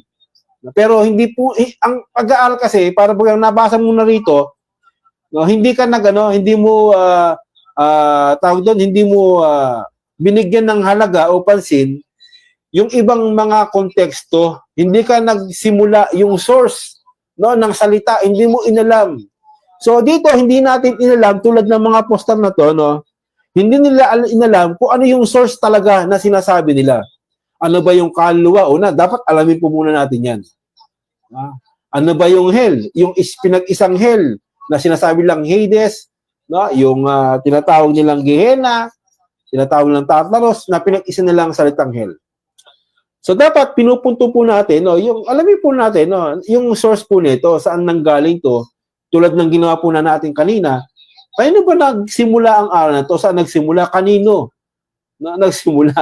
Pero hindi po, ang pag-aaral kasi, para pag nabasa mo na rito, no, hindi ka hindi mo, tawag doon, hindi mo binigyan ng halaga o pansin, yung ibang mga konteksto, hindi ka nagsimula yung source, no, ng salita, hindi mo inalam. So dito, hindi natin inalam, tulad ng mga poster na to, no, hindi nila inalam kung ano yung source talaga na sinasabi nila. Ano ba yung kaluluwa? Una, dapat alamin po muna natin yan. Ano ba yung hell? Yung pinag-isang hell na sinasabi lang Hades, no? Yung tinatawag nilang Gehenna, tinatawag nilang Tartarus, na pinag-isa nilang salitang hell. So dapat pinupunto po natin, no, yung alamin po natin, no, yung source po nito, saan nanggaling to, tulad ng ginawa po na natin kanina. Paano ba nagsimula ang aral na to? Saan nagsimula? Kanino? Nagsimula.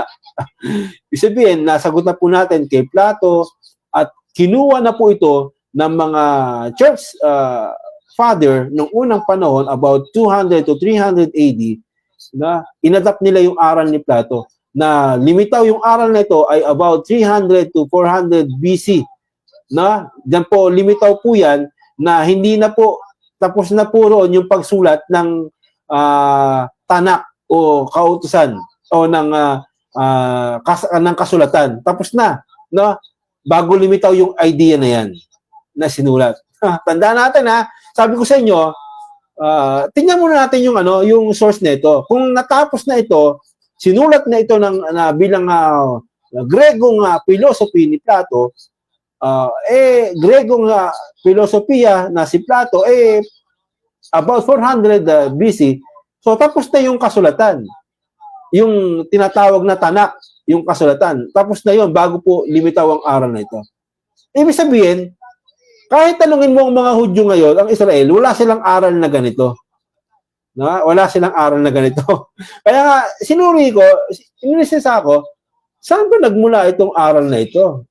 Ibig sabihin, nasagot na po natin kay Plato at kinuha na po ito ng mga church father nung unang panahon, about 200 to 300 AD, na inadapt nila yung aral ni Plato, na limitaw yung aral na ito ay about 300 to 400 BC. Na diyan po limitaw po yan, na hindi na po tapos na po roon yung pagsulat ng tanak o kautusan o ng kasulatan. Tapos na, no? Bago limitaw yung idea na yan na sinulat. Tandaan natin, ha. Sabi ko sa inyo, tingnan muna natin yung source nito. Kung natapos na ito, sinulat na ito bilang Gregong philosophy ni Plato, Gregong filosofiya na si Plato, about 400 BC, so tapos na yung kasulatan. Yung tinatawag na tanak, yung kasulatan. Tapos na yun, bago po limitaw ang aral na ito. Ibig sabihin, kahit tanungin mo ang mga Hudyo ngayon, ang Israel, wala silang aral na ganito. Wala silang aral na ganito. Kaya nga, sinuri ko, inilisisa ko, saan ba nagmula itong aral na ito?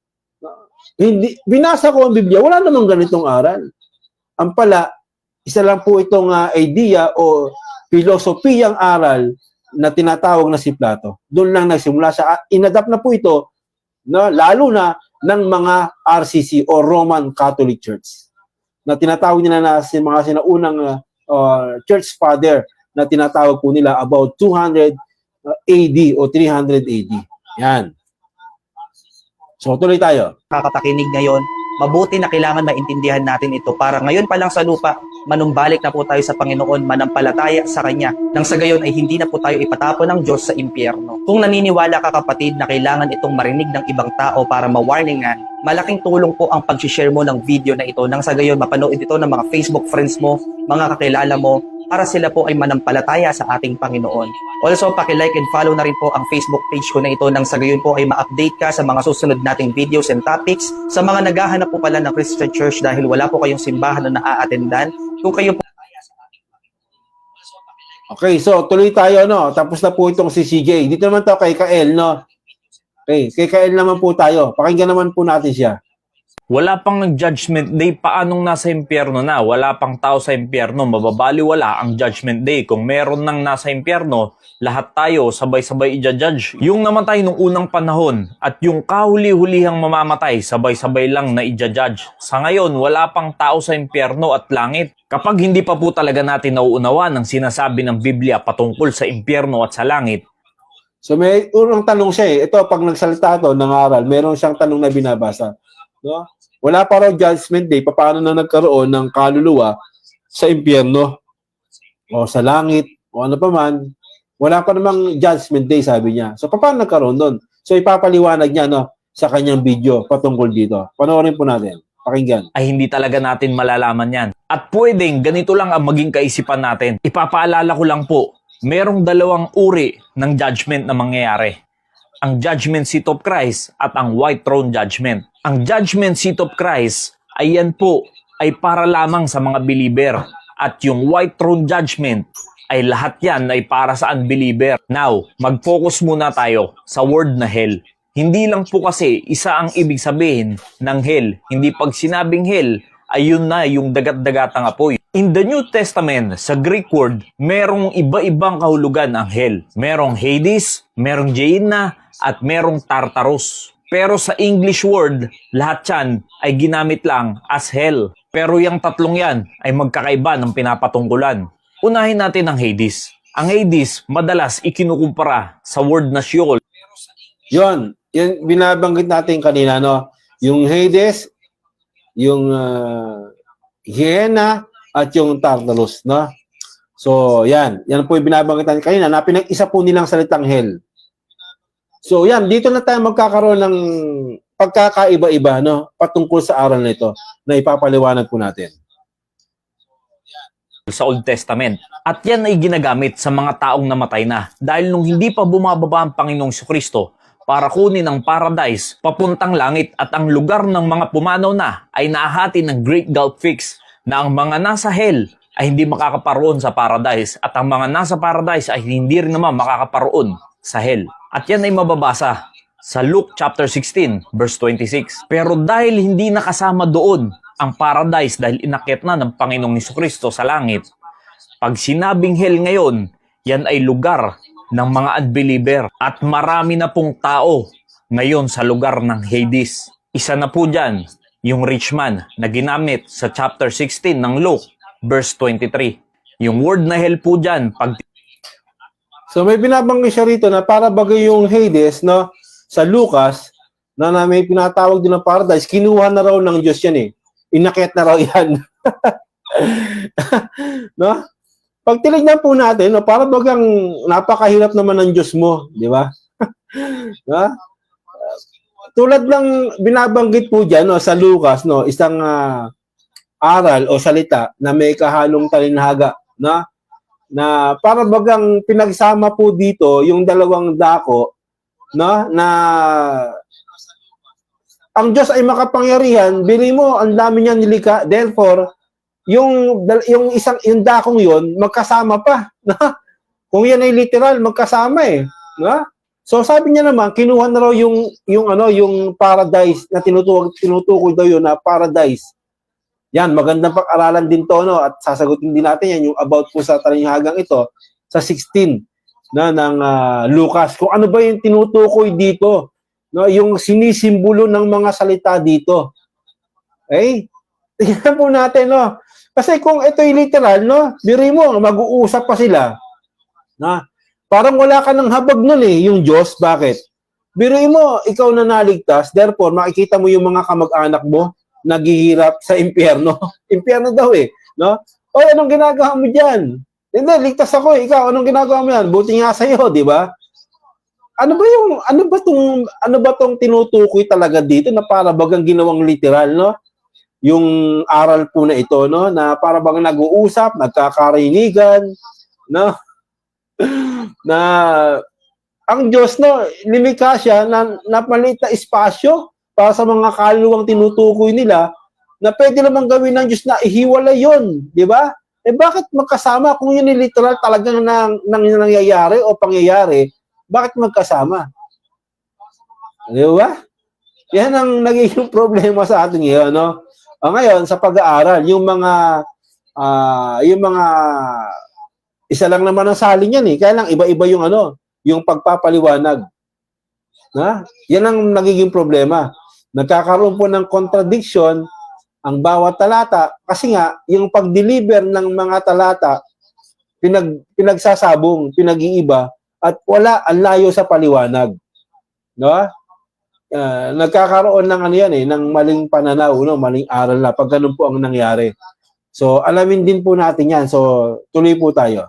Hindi, binasa ko ang Biblia, wala namang ganitong aral. Ang pala, isa lang po itong idea o filosofiyang aral na tinatawag na si Plato. Doon lang nagsimula siya. Inadapt na po ito, lalo na ng mga RCC o Roman Catholic Church. Na tinatawag nila na mga sinaunang church father na tinatawag po nila about 200 AD o 300 AD. Yan. So, tuloy tayo. Kakapakinig ngayon, mabuti na kailangan maintindihan natin ito para ngayon pa lang sa lupa, manumbalik na po tayo sa Panginoon, manampalataya sa Kanya. Nang sa gayon ay hindi na po tayo ipatapon ng Diyos sa impyerno. Kung naniniwala ka kapatid na kailangan itong marinig ng ibang tao para ma-warningan, malaking tulong po ang pag-share mo ng video na ito nang sa gayon mapanood ito ng mga Facebook friends mo, mga kakilala mo, para sila po ay manampalataya sa ating Panginoon. Also, paki-like and follow na rin po ang Facebook page ko na ito nang sa gayon po ay ma-update ka sa mga susunod nating videos and topics. Sa mga naghahanap po pala ng Christian Church dahil wala po kayong simbahan na naa-attendan, kung kayo po Okay, so tuloy tayo, Tapos na po itong si CJ. Dito naman tayo kay Kael, Okay, kay Kael naman po tayo. Pakinggan naman po natin siya. Wala pang nag-judgment day, paanong nasa impyerno na? Wala pang tao sa impyerno, mababaliwala ang judgment day. Kung meron nang nasa impyerno, lahat tayo sabay-sabay i-judge. Yung namatay nung unang panahon at yung kahuli-hulihang mamamatay, sabay-sabay lang na i-judge. Sa ngayon, wala pang tao sa impyerno at langit. Kapag hindi pa po talaga natin nauunawa ng sinasabi ng Biblia patungkol sa impyerno at sa langit, So may unang tanong siya Ito, pag nagsalita ito ng aral, meron siyang tanong na binabasa. Wala pa raw judgment day, paano na nagkaroon ng kaluluwa sa impyerno o sa langit o ano pa man. Wala pa namang judgment day, sabi niya. So paano nagkaroon doon? So ipapaliwanag niya sa kanyang video patungkol dito. Panoorin po natin. Pakinggan. ay hindi talaga natin malalaman yan. At pwedeng ganito lang ang maging kaisipan natin. Ipapaalala ko lang po, merong dalawang uri ng judgment na mangyayari. Ang judgment seat of Christ at ang white throne judgment. Ang judgment seat of Christ ay yan po ay para lamang sa mga believer. At yung white throne judgment ay lahat yan ay para sa unbeliever. Now, mag-focus muna tayo sa word na hell. Hindi lang po kasi isa ang ibig sabihin ng hell. Hindi pag sinabing hell, ayun na yung dagat-dagatang apoy. In the New Testament, sa Greek word, merong iba-ibang kahulugan ang hell. Merong Hades, merong Gehenna, at merong Tartarus. Pero sa English word, lahat yan ay ginamit lang as hell. Pero yung tatlong yan ay magkakaiba ng pinapatungkulan. Unahin natin ang Hades. Ang Hades, madalas ikinukumpara sa word na Sheol. Yon, yan binabanggit natin kanina, Yung Hades, yung Gehenna, at yung Tartarus, So, yan po yung binabanggit natin kanina, na pinag-isa po nilang salitang hell. So, yan, dito na tayo magkakaroon ng pagkakaiba-iba, patungkol sa aral na ito, na ipapaliwanag po natin. Sa Old Testament. At yan ay ginagamit sa mga taong namatay na. Dahil nung hindi pa bumababa ang Panginoong Jesucristo para kunin ang paradise papuntang langit at ang lugar ng mga pumanaw na ay naahati ng Great Gulf Fix na ang mga nasa hell ay hindi makakaparoon sa paradise at ang mga nasa paradise ay hindi rin naman makakaparoon sa hell. At yan ay mababasa sa Luke chapter 16 verse 26. Pero dahil hindi nakasama doon ang paradise dahil inakyat na ng Panginoong Jesucristo sa langit. Pag sinabing hell ngayon, yan ay lugar ng mga unbeliever at marami na pong tao ngayon sa lugar ng Hades. Isa na po dyan, yung rich man na ginamit sa chapter 16 ng Luke, verse 23. Yung word na hell po dyan, pag So may binabanggit siya rito na para bagay yung Hades, no, sa Lucas, na may pinatawag din ng paradise, kinuha na raw ng Diyos yan eh. Inakyat na raw yan. No? Pag tinignan po natin, no, para bagang napakahirap naman ng Diyos mo, di ba? No? Tulad ng binabanggit po dyan, no, sa Lucas, no, isang aral o salita na may kahalong talinhaga, no? Na para bagang pinagsama po dito yung dalawang dako, no, na ang Diyos ay makapangyarihan, bili mo ang dami niya nilikha, therefore yung dakong yon magkasama pa, no? Kung yan ay literal magkasama eh, no? So sabi niya naman kinuha na raw yung paradise na tinutukoy daw yun na paradise. Yan, magandang pag-aralan din to, no? At sasagutin din natin yan, yung about po sa talinghagang ito, sa 16 na ng Lucas. Kung ano ba yung tinutukoy dito, no? Yung sinisimbolo ng mga salita dito. Okay? Tingnan po natin, no? Kasi kung ito yung literal, no? Biri mo, mag-uusap pa sila. Na? Parang wala ka ng habag nun eh, yung Diyos. Bakit? Biri mo, ikaw na naligtas, therefore, makikita mo yung mga kamag-anak mo, naghihirap sa impyerno. Impyerno daw eh, no? Oy, anong ginagawa mo diyan? Hindi, ligtas ako eh. Ikaw, anong ginagawa mo yan? Buti nga sa iyo, di ba? Ano ba tong tinutukoy talaga dito na para bagang ginawang literal, no? Yung aral po na ito, no, na para bagang nag-uusap, nagkakarinigan, no? Na ang Diyos, no, limikha siya na maliit na espasyo para sa mga kaluluwang tinutukoy nila na pwede namang gawin ng Diyos na ihiwalay yun, di ba? Eh bakit magkasama kung yun yung literal talagang nangyayari o pangyayari, bakit magkasama? Di ba? Yan ang nagiging problema sa atin ngayon, no? Ngayon, sa pag-aaral, yung mga isa lang naman ang salin yan eh, kaya lang iba-iba yung yung pagpapaliwanag. Na? Yan ang nagiging problema. Nagkakaroon po ng contradiction ang bawat talata kasi nga yung pag-deliver ng mga talata pinagsasabong, pinag-iiba at wala ang layo sa paliwanag. No? Nagkakaroon ng ng maling pananaw, no, maling aral na pag ganun po ang nangyari. So alamin din po natin yan. So tuloy po tayo.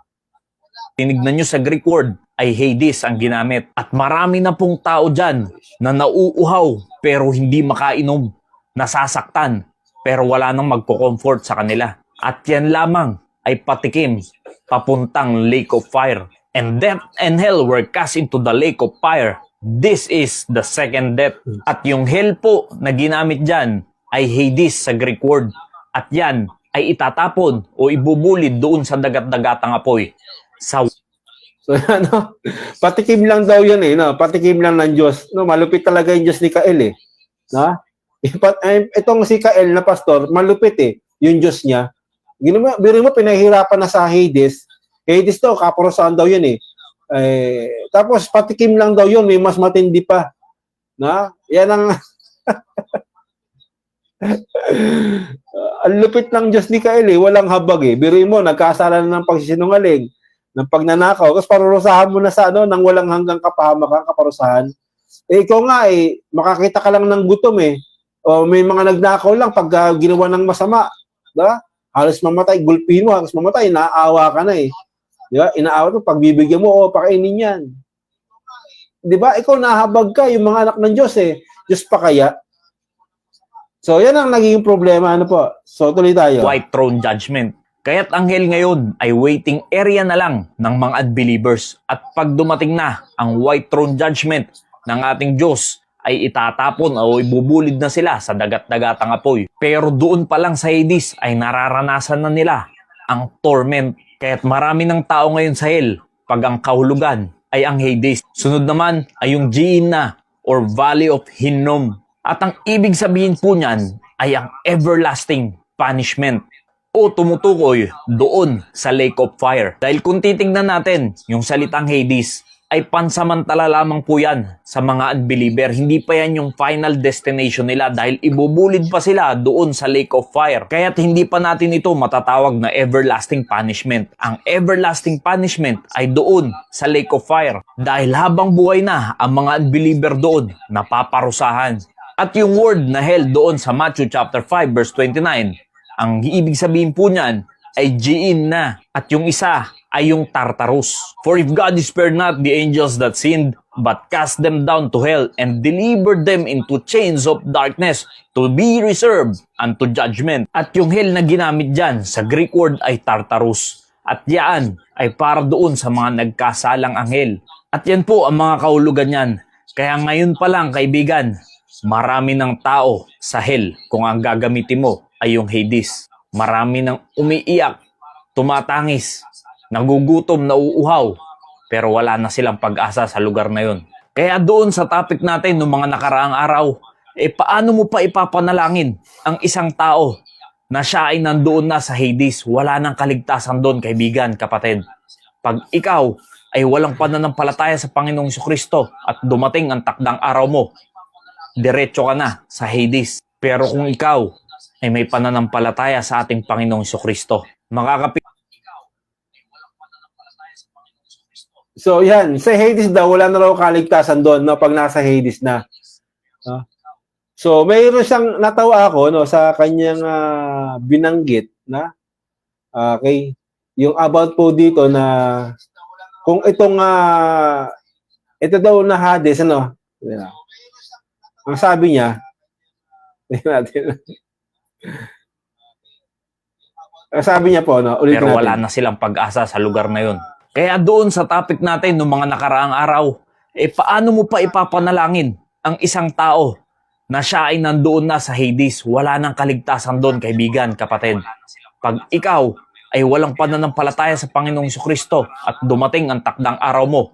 tinignan nyo sa Greek word, ay Hades ang ginamit. At marami na pong tao dyan na nauuhaw pero hindi makainom, nasasaktan pero wala nang magko-comfort sa kanila. At yan lamang ay patikim papuntang lake of fire. And death and hell were cast into the lake of fire. This is the second death. At yung hell po na ginamit dyan ay Hades sa Greek word. At yan ay itatapon o ibubulid doon sa dagat-dagatang apoy. So patikim lang daw 'yan no? Patikim lang ng Diyos. No, malupit talaga yung Diyos ni Kael eh. Na? Itong si Kael na pastor, malupit eh yung Diyos niya. Biro mo pinahirapan na sa Hades. Hades daw kaparusahan daw 'yun eh. Tapos patikim lang daw 'yun, may mas matindi pa. Na? Yan ang ang lupit ng Diyos ni Kael eh, walang habag eh. Biro mo nagkasala na ng pagsisinungaling, ng pagnanakaw, tapos parurusahan mo na sa nang walang hanggang kapahamakan, kaparusahan. Ikaw nga makakita ka lang ng gutom eh. O may mga nagnakaw lang pag ginawa ng masama. Diba? Halos mamatay, gulpin mo, halos mamatay, naawa ka na eh. Diba? Inaawa mo, pagbibigyan mo, pakainin yan. Diba? Ikaw nahabag ka, yung mga anak ng Diyos eh. Diyos pa kaya? So, yan ang naging problema. Ano po? So, tuloy tayo. White throne judgment. Kaya't ang hell ngayon ay waiting area na lang ng mga unbelievers. At pag dumating na ang white throne judgment ng ating Diyos, ay itatapon o ibubulid na sila sa dagat-dagatang apoy. Pero doon pa lang sa Hades ay nararanasan na nila ang torment. Kaya't marami ng tao ngayon sa hell pag ang kahulugan ay ang Hades. Sunod naman ay yung Gehenna or Valley of Hinnom. At ang ibig sabihin po niyan ay ang everlasting punishment o tumutukoy doon sa lake of fire. Dahil kung titingnan natin, yung salitang Hades ay pansamantala lamang po yan sa mga unbeliever. Hindi pa yan yung final destination nila dahil ibubulid pa sila doon sa lake of fire. Kaya't hindi pa natin ito matatawag na everlasting punishment. Ang everlasting punishment ay doon sa lake of fire. Dahil habang buhay na ang mga unbeliever doon, napaparusahan. At yung word na hell doon sa Matthew chapter 5 verse 29, ang ibig sabihin po niyan ay Gein na. At yung isa ay yung Tartarus. For if God spared not the angels that sinned, but cast them down to hell and delivered them into chains of darkness to be reserved unto judgment. At yung hell na ginamit dyan sa Greek word ay Tartarus. At yan ay para doon sa mga nagkasalang anghel. At yan po ang mga kahulugan yan. Kaya ngayon pa lang kaibigan, marami ng tao sa hell kung ang gagamitin mo ay yung Hades. Marami ng umiiyak, tumatangis, nagugutom, nauuhaw, pero wala na silang pag-asa sa lugar na yon. Kaya doon sa topic natin noong mga nakaraang araw, paano mo pa ipapanalangin ang isang tao na siya ay nandoon na sa Hades? Wala nang kaligtasan doon, kaibigan, kapatid. Pag ikaw ay walang pananampalataya sa Panginoong Jesucristo at dumating ang takdang araw mo, diretso ka na sa Hades. Pero kung ikaw ay may pananampalataya sa ating Panginoong Jesucristo, So yan, sa Hades daw, wala na raw kaligtasan doon, no, pag nasa Hades na. No? So mayroon siyang, natawa ako, no, sa kanyang binanggit na, okay, yung about po dito na, kung itong, ito daw na Hades, ano, ang sabi niya, ang sabi niya po, no, ulit pero natin. wala na silang pag-asa sa lugar na yon. Kaya doon sa topic natin noong mga nakaraang araw, paano mo pa ipapanalangin ang isang tao na siya ay nandoon na sa Hades? Wala nang kaligtasan doon, kaibigan, kapatid. Pag ikaw ay walang pananampalataya sa Panginoong Jesucristo at dumating ang takdang araw mo,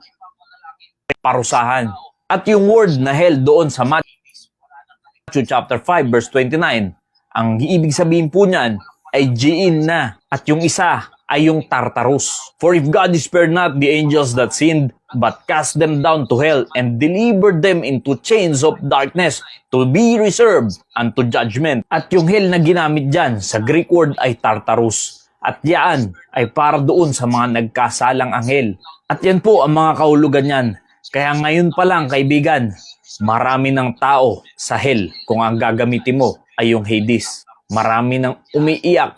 parusahan. At yung word na hell doon sa Matthew chapter 5 verse 29, ang ibig sabihin po niyan ay Gein na. At yung isa ay yung Tartarus. For if God spared not the angels that sinned, but cast them down to hell and delivered them into chains of darkness to be reserved unto judgment. At yung hell na ginamit dyan sa Greek word ay Tartarus. At yan ay para doon sa mga nagkasalang anghel. At yan po ang mga kahulugan yan. Kaya ngayon pa lang, kaibigan, marami ng tao sa hell kung ang gagamitin mo ay yung Hades. Marami ng umiiyak,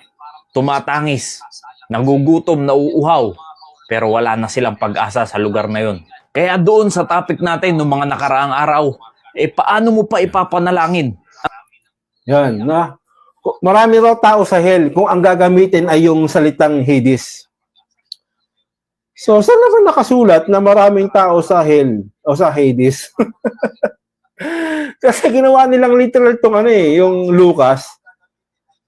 tumatangis, nagugutom, nauuhaw, pero wala na silang pag-asa sa lugar na yon. Kaya doon sa topic natin noong mga nakaraang araw, paano mo pa ipapanalangin? Yan, na. Marami raw tao sa hell kung ang gagamitin ay yung salitang Hades. So, saan naman nakasulat na maraming tao sa hell o sa Hades? Kasi ginawa nilang literal tong yung Lucas.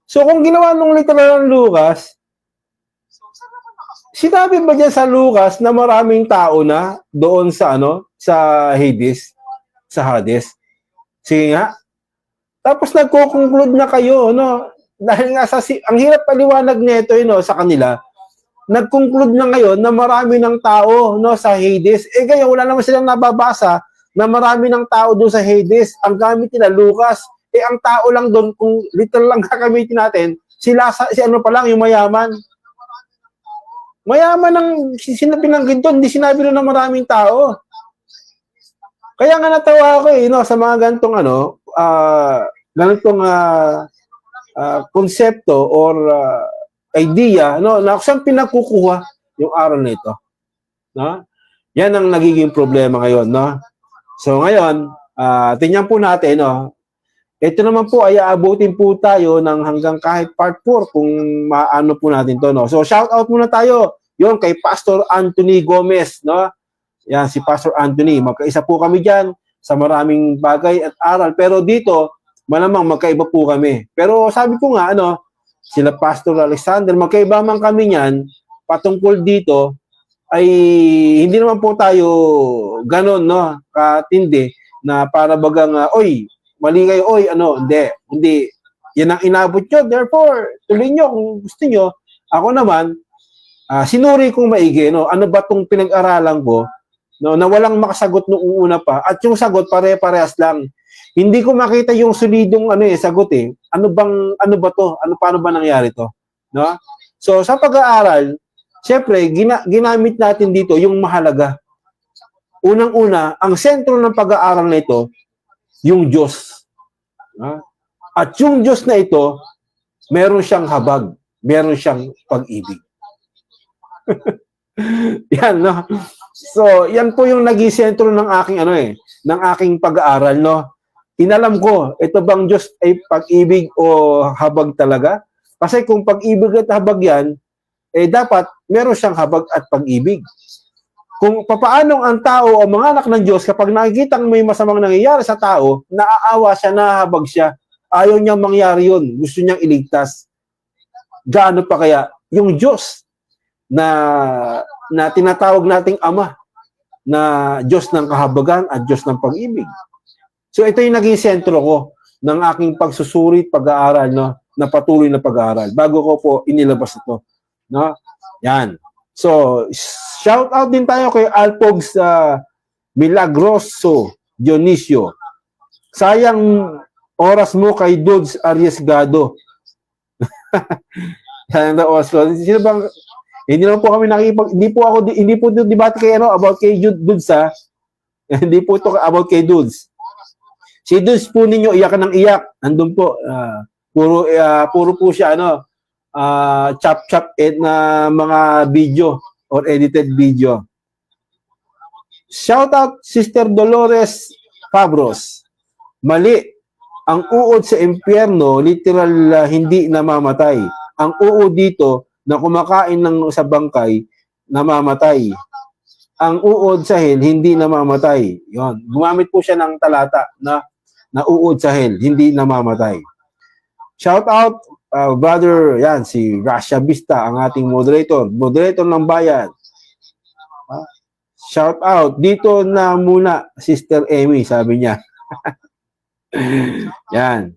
So, kung ginawa nung literal ng Lucas, sinabi ba dyan sa Lucas na maraming tao na doon sa sa Hades, sa Hades? Sige nga. Tapos nagko-conclude na kayo, no? Dahil nga ang hirap paliwanag nito, sa kanila. Nag-conclude na ngayon na marami ng tao, no, sa Hades. Ngayon wala naman silang nababasa na marami ng tao doon sa Hades. Ang gamit nila Lucas. Ang tao lang doon, kung literal lang gagamitin natin, si ano pa lang, yung mayaman. Mayaman ang pinanggit doon, hindi sinabi doon na maraming tao. Kaya nga natawa ako sa mga ganitong konsepto or idea, na saan pinakukuha yung aral nito. No? Yan ang nagiging problema ngayon. No? So ngayon, tingnan po natin, ito naman po ay aabutin po tayo ng hanggang kahit part 4 kung maano po natin to, no. So shout out muna tayo 'yon kay Pastor Anthony Gomez, no. Yan si Pastor Anthony, magkaisa po kami diyan sa maraming bagay at aral, pero dito malamang magkaiba po kami. Pero sabi ko nga sila Pastor Alexander, magkaiba man kami niyan patungkol dito ay hindi naman po tayo ganon, no, katindi na para bagang oy mali kayo, hindi. yan ang inabot nyo. Therefore, tuloy nyo kung gusto nyo. Ako naman, sinuri kong maigi, no? Ano ba tong pinag-aralan ko, no? Na walang makasagot nung una pa. At yung sagot, pare-parehas lang. Hindi ko makita yung solidong sagot eh. Ano ba to? Paano ba nangyari to? No? So, sa pag-aaral, syempre, ginamit natin dito yung mahalaga. Unang-una, ang sentro ng pag-aaral na ito, yung Diyos. At yung Diyos na ito, meron siyang habag, meron siyang pag-ibig. Yan, no? So, yan po yung naging sentro ng aking ng aking pag-aaral, no? Inalam ko, ito bang Diyos ay pag-ibig o habag talaga? Kasi kung pag-ibig at habag yan, dapat meron siyang habag at pag-ibig. Kung papaanong ang tao o mga anak ng Diyos, kapag nakikitang may masamang nangyayari sa tao, naaawa siya, nahabag siya, ayaw niyang mangyari yun, gusto niyang iligtas. Gaano pa kaya yung Diyos na tinatawag nating Ama, na Diyos ng kahabagan at Diyos ng pag-ibig. So ito yung naging sentro ko ng aking pagsusuri, pag-aaral, no, na patuloy na pag-aaral. Bago ko po inilabas ito. No? Yan. So, shout out din tayo kay Alpogs Milagroso Dionisio. Sayang oras mo kay Dudes Arriesgado. Sayang na oras ko. Sino bang hindi naman po kami hindi po debate kay about kay Dudes ha. Hindi po ito about kay Dudes. Si Dudes po ninyo iyak ng iyak. Andun po puro po siya chop na mga video or edited video. Shout out Sister Dolores Fabros. Mali. Ang uod sa impyerno, literal hindi namamatay. Ang uod dito na kumakain sa bangkay, namamatay. Ang uod sa hell, hindi namamatay. Yon. Gumamit po siya ng talata na uod sa hell, hindi namamatay. Shout out brother, yan, si Rasha Vista, ang ating moderator ng bayan. Shout out, dito na muna, Sister Amy, sabi niya. Yan.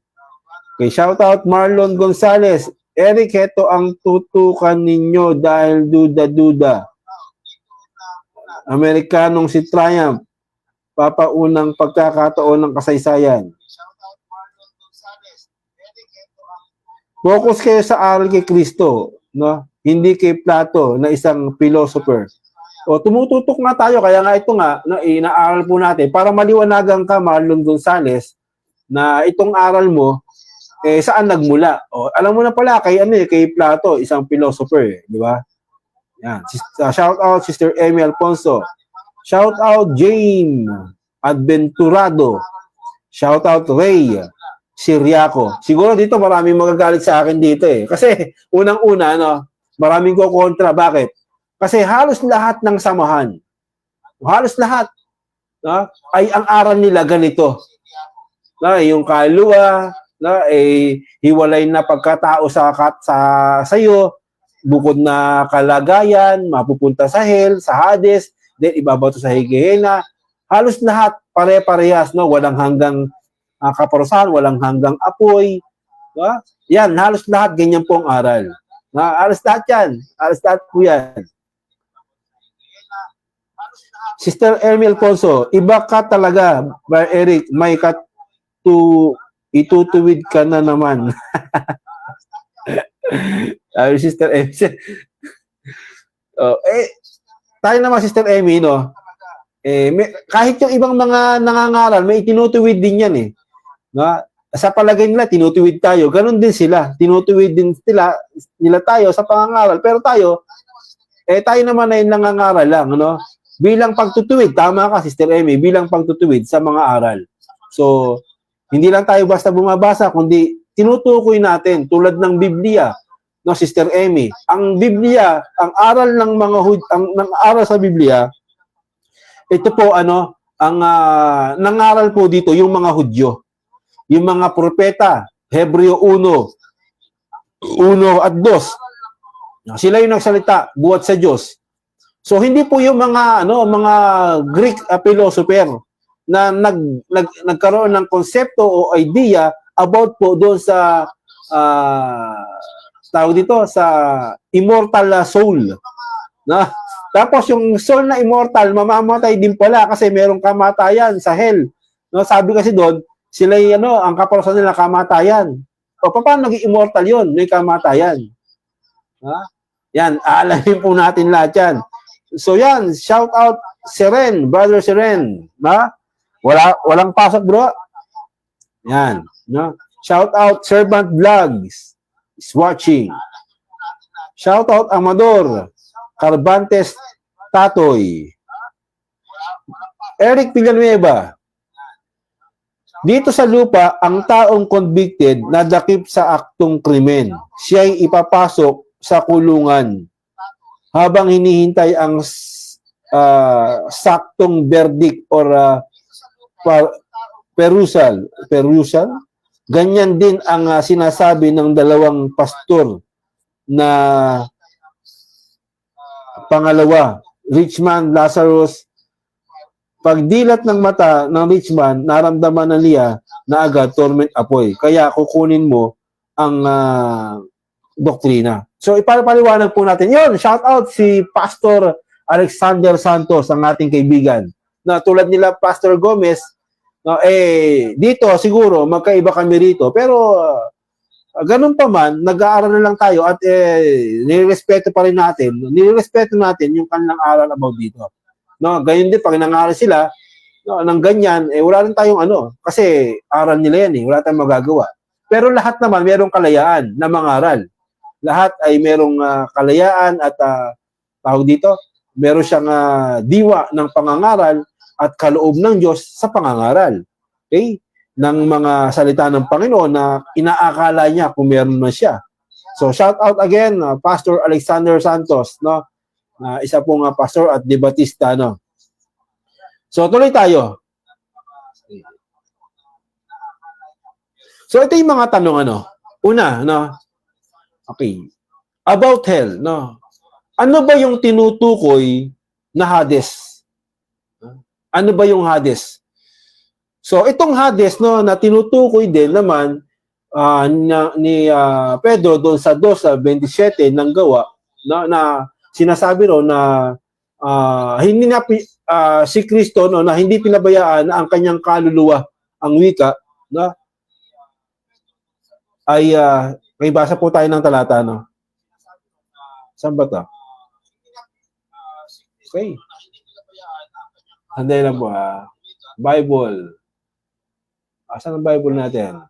Okay, shout out Marlon Gonzales. Eric, heto ang tutukan ninyo dahil duda-duda. Amerikanong si Triumph, papaunang pagkakataon ng kasaysayan. Focus kayo sa aral kay Kristo, no? Hindi kay Plato na isang philosopher. O tumututok nga tayo, kaya nga ito nga, inaaral po natin para maliwanagan ka, Marlon Gonzales, na itong aral mo saan nagmula. O alam mo na pala kay kay Plato, isang philosopher, di ba? Yan. Shout out Sister Amy Alfonso. Shout out Jane Adventurado. Shout out Ray Siriaco. Siguro dito maraming magagalit sa akin dito Kasi unang-una, maraming ko kontra. Bakit? Kasi halos lahat ng samahan, halos lahat, ay ang aral nila ganito. Yung kaluluwa, hiwalay na pagkatao sa iyo, bukod na kalagayan, mapupunta sa hell, sa Hades, then ibabato sa Higehena. Halos lahat pare-parehas, walang hanggang kaparusahan, walang hanggang apoy. Yan, halos lahat ganyan po ang aral. Halos lahat yan. Halos lahat po yan. Sister Amy Alfonso, iba ka talaga, Eric, may itutuwid ka na naman. Sister Amy. Tayo naman, Sister Amy, kahit yung ibang mga nangangaral, may tinutuwid din yan Sa palagay nila, tinutuwid tayo. Ganon din sila. Tinutuwid din nila tayo sa pangangaral. Pero tayo naman ay nangangaral lang, bilang pagtutuwid, tama ka, Sister Amy, bilang pagtutuwid sa mga aral. So, hindi lang tayo basta bumabasa, kundi tinutukoy natin, tulad ng Biblia, Sister Amy. Ang Biblia, ang aral ng mga ng aral sa Biblia, ito po, nangaral po dito, yung mga Hudyo, yung mga propeta, Hebreo 1 at 2. Sila yung nagsalita, buhat sa Diyos. So hindi po yung mga Greek philosopher na nagkaroon ng konsepto o idea about po doon sa tawag dito sa immortal soul. Na? Tapos yung soul na immortal, mamamatay din pala kasi merong kamatayan sa hell. No, sabi kasi doon, sila ang kaparusahan nila kamatayan. O paano naging immortal yun? May kamatayan. Ha? Yan, aalamin po natin lahat yan. So yan, shout out Seren, brother Seren. Ha? Walang pasok, bro. Yan. No? Shout out Servant Vlogs is watching. Shout out Amador, Carbantes Tatoy. Eric Villanueva. Dito sa lupa, ang taong convicted na dakip sa aktong krimen, siya'y ipapasok sa kulungan habang hinihintay ang saktong verdict or perusal. Ganyan din ang sinasabi ng dalawang pastor na pangalawa, Richman Lazarus. Pagdilat ng mata ng Richman, naramdaman na niya na agad torment apoy. Kaya kukunin mo ang doktrina. So ipapaliwanag po natin. Yun, shout out si Pastor Alexander Santos, ang ating kaibigan. Na tulad nila Pastor Gomez, dito siguro magkaiba kami rito. Pero ganun pa man, nag-aaral na lang tayo at nirespeto pa rin natin. Nirespeto natin yung kanilang aral about dito. No, gayon din pag nangaral sila ng ganyan, wala rin tayong kasi aral nila yan wala tayong magagawa. Pero lahat naman merong kalayaan na mangaral. Lahat ay merong kalayaan at tawag dito, meron siyang diwa ng pangangaral at kaloob ng Diyos sa pangangaral. Okay? Ng mga salita ng Panginoon na inaakala niya kung meron na siya. So shout out again Pastor Alexander Santos, no? Isa pong pastor at debatista, no? So tuloy tayo. So ito yung mga tanong Una, no? Okay. About hell, no? Ano ba yung tinutukoy na Hades? Ano ba yung Hades? So itong Hades, no, na tinutukoy din naman ni Pedro doon sa 2:27 ng Gawa, no, na sinasabi na hindi na si Kristo na hindi pinabayaan na ang kanyang kaluluwa ang wika, no? Ay may basa po tayo ng talata, no? Saan ba 'to? Okay. Anday lang po Bible. Asan ang Bible natin?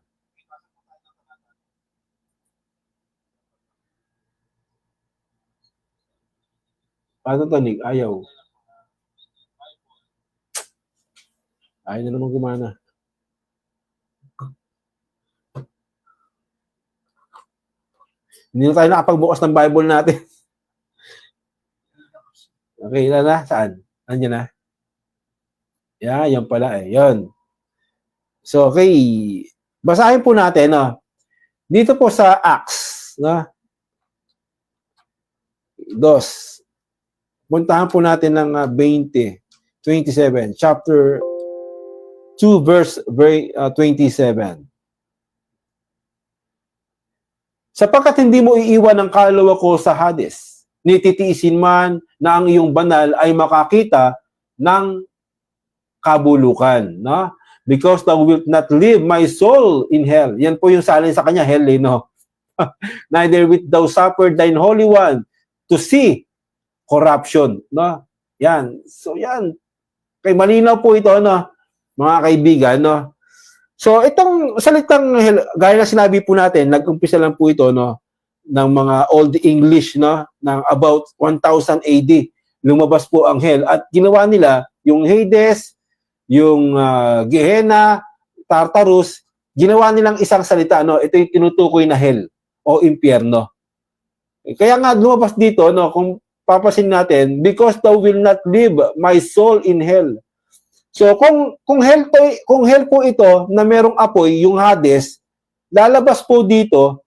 Paano to, Nick? Ayaw. Ayaw na naman gumana. Hindi na tayo nakapagbukas ng Bible natin. Okay, ilan na? Saan? Nandiyan na? Yan pala Yan. So, okay. Basahin po natin, no? Dito po sa Acts, no? 2. Puntahan po natin ng 27, chapter 2, verse 27. Sapagkat hindi mo iiwan ang kaluluwa ko sa Hades, nititiisin man na ang iyong banal ay makakita ng kabulukan, no? Because thou wilt not leave my soul in hell. Yan po yung salin sa kanya, hell, no? Neither wilt thou suffer thine Holy One to see corruption, no? Yan. So yan. Kay malinaw po ito, no, mga kaibigan, no. So itong salitang gaya na sinabi po natin, nag-umpisa lang po ito, no, ng mga Old English, no, ng about 1000 AD. Lumabas po ang hell at ginawa nila yung Hades, yung Gehenna, Tartarus, ginawa nilang isang salita, no. Ito yung tinutukoy na hell o impyerno. Kaya nga lumabas dito, no, kung papasin natin, because thou will not leave my soul in hell. So kung hell po ito na merong apoy, yung Hades, lalabas po dito,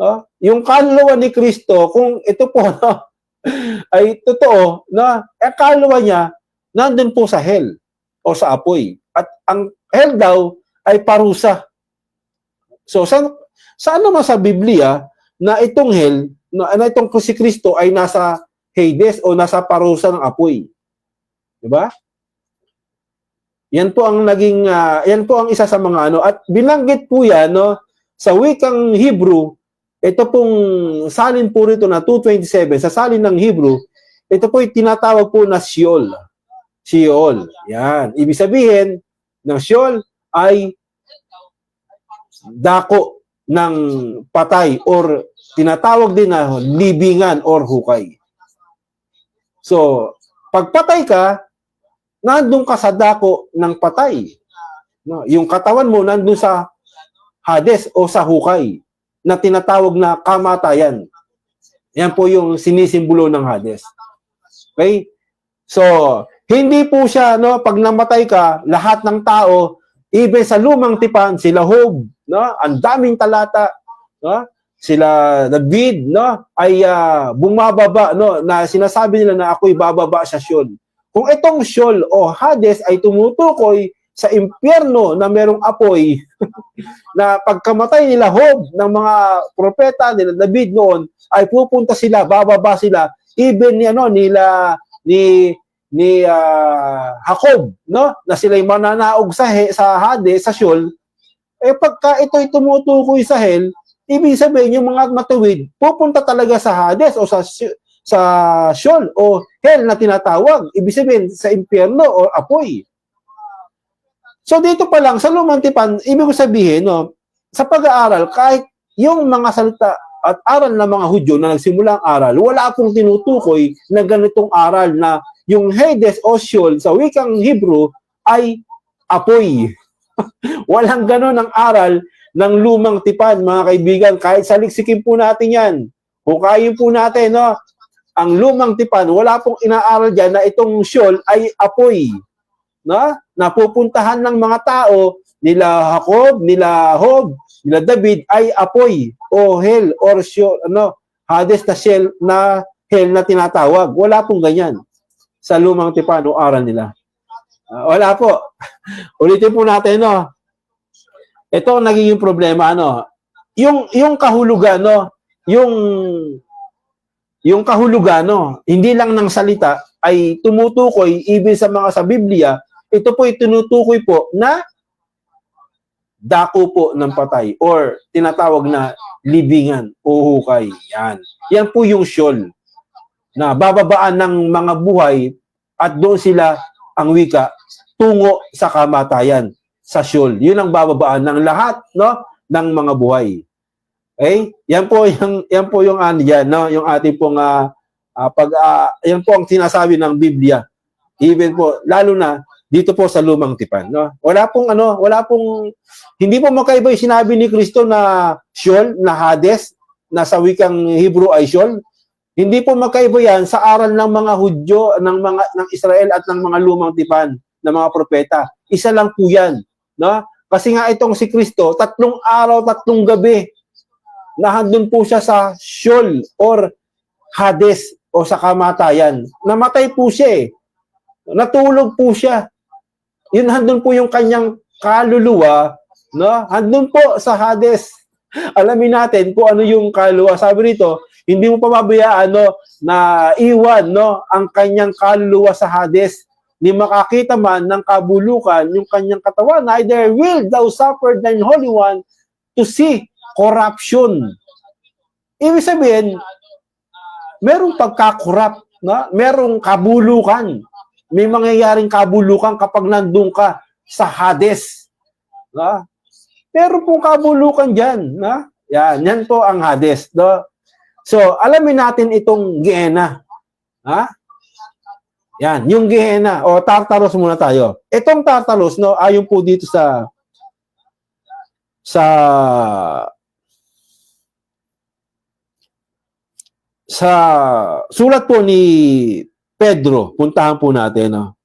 no, yung kaluluwa ni Kristo, kung ito po, no, ay totoo, no, kaluluwa niya nandun po sa hell o sa apoy. At ang hell daw ay parusa. So Saan naman sa Biblia na itong hell, na itong si Kristo ay nasa Hades o nasa parusa ng apoy? 'Di ba? Yan po ang naging yan po ang isa sa mga at binanggit po yan sa wikang Hebrew. Ito pong salin po rito na 227 sa salin ng Hebrew, ito po ay tinatawag po na Sheol. Sheol. Yan. Ibig sabihin ng Sheol ay dako ng patay or tinatawag din na libingan or hukay. So, pag patay ka, nandun ka sa dako ng patay. No? Yung katawan mo nandun sa Hades o sa hukay na tinatawag na kamatayan. Yan po yung sinisimbolo ng Hades. Okay? So, hindi po siya, pag namatay ka, lahat ng tao, even sa lumang tipan, sila Job, ang daming talata, sila David, ay bumababa, na sinasabi nila na ako'y bababa sa Sheol. Kung itong Sheol o Hades ay tumutukoy sa impyerno na merong apoy, na pagkamatay nila Job ng mga propeta nila David noon, ay pupunta sila, bababa sila, even ni Jacob, na sila'y mananaog sa Hades, sa Sheol, pagka ito'y tumutukoy sa hell, ibig sabihin yung mga matuwid, pupunta talaga sa Hades o sa Sheol o hell na tinatawag. Ibig sabihin sa impyerno o apoy. So dito pa lang, sa lumang tipan, ibig sabihin, sa pag-aaral, kahit yung mga salita at aral ng mga Hudyo na nagsimula ang aral, wala akong tinutukoy na ganitong aral na yung Hades o Sheol sa wikang Hebrew ay apoy. Walang ganon ang aral ng lumang tipan, mga kaibigan. Kahit saliksikin po natin yan, hukayin po natin, ang lumang tipan, wala pong inaaral dyan na itong Sheol ay apoy. Napupuntahan ng mga tao, nila Jacob, nila Job, nila David, ay apoy o hell or Sheol, Hades na Sheol na hell na tinatawag. Wala pong ganyan sa lumang tipan o aral nila. Wala po. Ulitin po natin, ito ang naging problema, yung kahulugan, yung kahulugan, hindi lang ng salita ay tumutukoy even sa mga sa Biblia, ito po ay tinutukoy po na dako po ng patay or tinatawag na libingan o hukay. Yan po yung Sheol na bababaan ng mga buhay at doon sila ang wika tungo sa kamatayan, sa Sheol. Yun ang bababaan ng lahat, ng mga buhay. Okay? Yan po yung yung ating pong yan po ang sinasabi ng Biblia. Even po lalo na dito po sa lumang tipan, Wala pong hindi po magkaiba yung sinabi ni Kristo na Sheol, na Hades, na sa wikang Hebrew ay Sheol. Hindi po magkaiba yan sa aral ng mga Hudyo, ng Israel at ng mga lumang tipan, ng mga propeta. Isa lang po yan, Kasi nga itong si Kristo, 3 araw, 3 gabi, nahandun po siya sa Sheol or Hades o sa kamatayan. Namatay po siya Natulog po siya. Yun, handun po yung kanyang kaluluwa, handun po sa Hades. Alamin natin kung ano yung kaluluwa. Sabi rito, hindi mo pababayaan na iwan ang kanyang kaluluwa sa Hades, ni makakita man ng kabulukan yung kanyang katawan, neither will thou suffer thine Holy One to see corruption. Ibig sabihin, merong pagkakorrupt, merong kabulukan. May mangyayaring kabulukan kapag nandun ka sa Hades. Meron pong kabulukan dyan. Yan po ang Hades. So, alamin natin itong Gehenna. Yan, yung Gehenna. O, Tartarus muna tayo. Itong Tartarus, ayon po dito sa sulat po ni Pedro, puntahan po natin.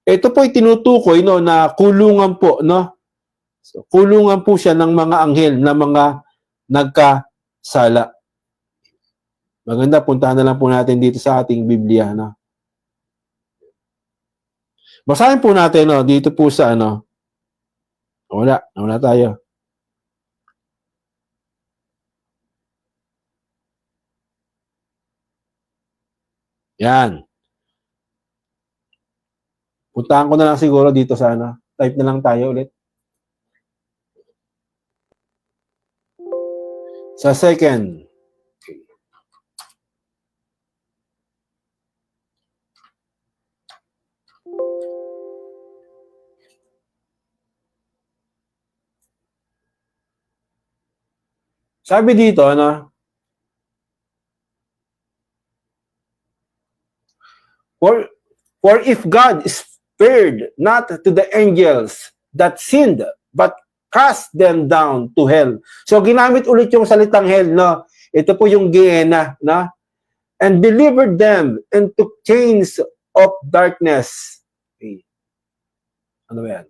Ito po ay tinutukoy na kulungan po, So, kulungan po siya ng mga anghel na mga nagkasala. Maganda, puntahan na lang po natin dito sa ating Biblia. Basahin po natin dito po sa Nawala tayo. Yan. Puntahan ko na lang siguro dito sa ano. Type na lang tayo ulit. Sa second. Sabi dito, ano? For if God spared not to the angels that sinned, but cast them down to hell. So, ginamit ulit yung salitang hell, no? Ito po yung Gehenna, no? And delivered them into chains of darkness. Okay. Ano ba yan?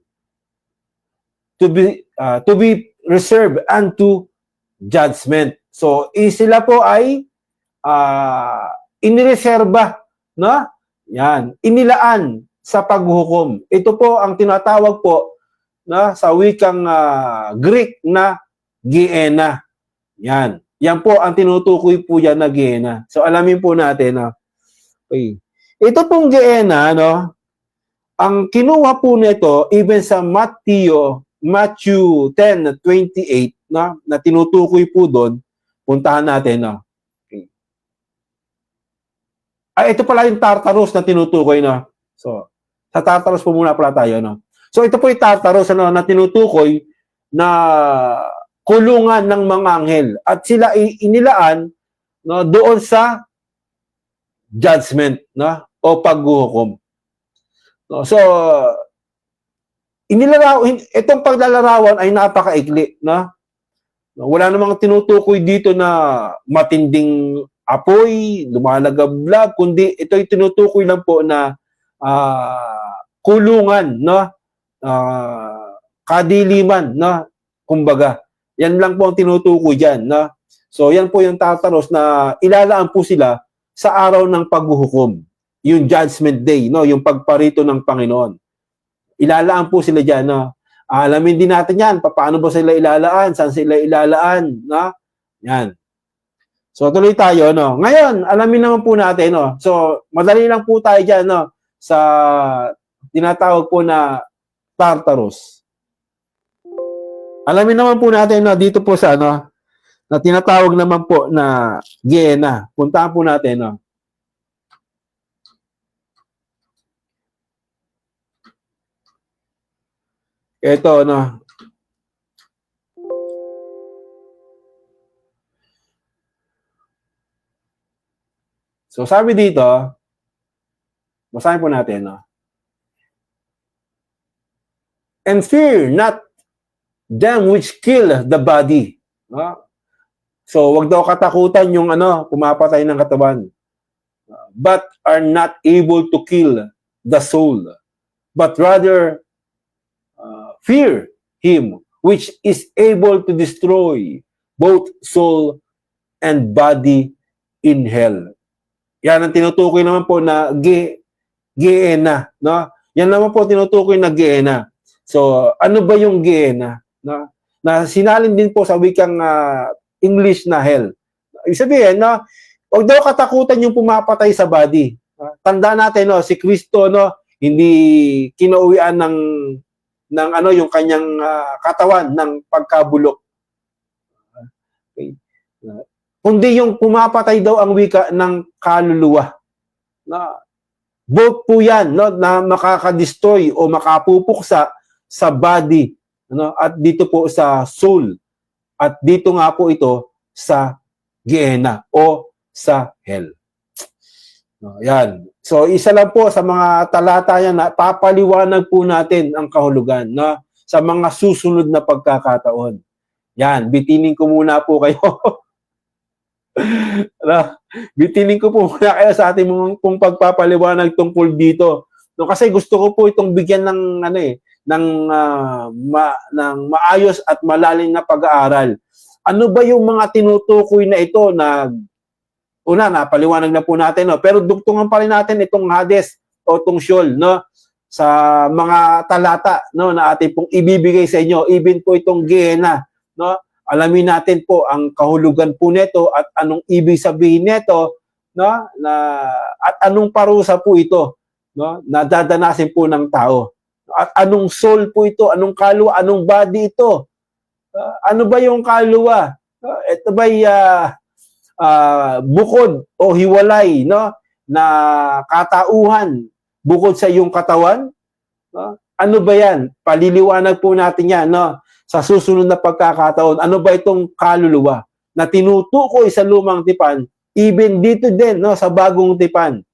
To be reserved unto judgment. So, sila po ay inireserba, no? Yan, inilaan sa paghuhukom. Ito po ang tinatawag po na sa wikang Greek na Gehenna. Yan. Yan po ang tinutukoy po yan na Gehenna. So alamin po natin, no? Okay. Ito pong Gehenna, no? Ang kinuha po nito even sa Matthew 10:28, no? Na tinutukoy po doon. Puntahan natin, no? Ito pala yung Tartarus na tinutukoy, no? So, sa Tartarus po muna pala tayo, no? So, ito po yung Tartarus, ano, na tinutukoy na kulungan ng mga anghel. At sila inilaan, no, doon sa judgment, no? O paghuhukom. No? So, itong paglalarawan ay napakaikli, no? Wala namang tinutukoy dito na matinding apoy, lumalagablab, kundi ito'y tinutukoy lang po na kulungan, no? Kadiliman, no? Kumbaga, yan lang po ang tinutukoy dyan, no? So, yan po yung Tartarus na ilalaan po sila sa araw ng paghuhukom, yung judgment day, no? Yung pagparito ng Panginoon. Ilalaan po sila dyan, no? Alamin din natin yan, paano ba sila ilalaan, saan sila ilalaan, no? Yan. So, tuloy tayo, no? Ngayon, alamin naman po natin, no? So, madali lang po tayo dyan, no? Sa tinatawag po na Tartarus. Alamin naman po natin, no? Dito po sa, ano? Na tinatawag naman po na Gehenna. Puntahan po natin, no? Ito, no? So, sabi dito, basahin po natin, no? And fear not them which kill the body. No? So, wag daw katakutan yung ano, pumapatay ng katawan. But are not able to kill the soul. But rather, fear him which is able to destroy both soul and body in hell. Yan ang tinutukoy naman po na Gehenna, no? Yan naman po tinutukoy na Gehenna. So, ano ba yung Gehenna, no? Na sinalin din po sa wikang English na hell. Ibig sabihin, no, huwag daw katakutan yung pumapatay sa body. Tandaan natin, no, si Kristo, no, hindi kinauwian ng ano yung kanyang katawan ng pagkabulok. Okay. Kundi yung pumapatay daw ang wika ng kaluluwa. Na both po yan, no, na makakadestroy o makapupuksa sa body, no, at dito po sa soul. At dito nga po ito sa Gehenna o sa hell. No, yan. So, isa lang po sa mga talata yan na papaliwanag po natin ang kahulugan, no, sa mga susunod na pagkakataon. Yan, bitinin ko muna po kayo. Bitinin ko po muna kayo sa ating pong pagpapaliwanag tungkol dito. No, kasi gusto ko po itong bigyan ng ano ng maayos at malalim na pag-aaral. Ano ba yung mga tinutukoy na ito na una napaliwanag na po natin, no? Pero dugtungan pa rin natin itong Hades o itong Sheol, no? sa mga talata, no, na ating pong ibibigay sa inyo, even po itong Gehenna, no? Alamin natin po ang kahulugan po nito at anong ibig sabihin nito, no? At anong parusa po ito, no? Na dadanasin po ng tao. At anong soul po ito, anong kaluluwa, anong body ito? Ano ba yung kaluluwa? Ito ba'y bukod o hiwalay, no, na katauhan bukod sa iyong katawan? No? Ano ba yan? Paliliwanag po natin yan, no? Sa susunod na pagkakataon. Ano ba itong kaluluwa na tinutukoy sa lumang tipan, even dito din, no, sa bagong tipan?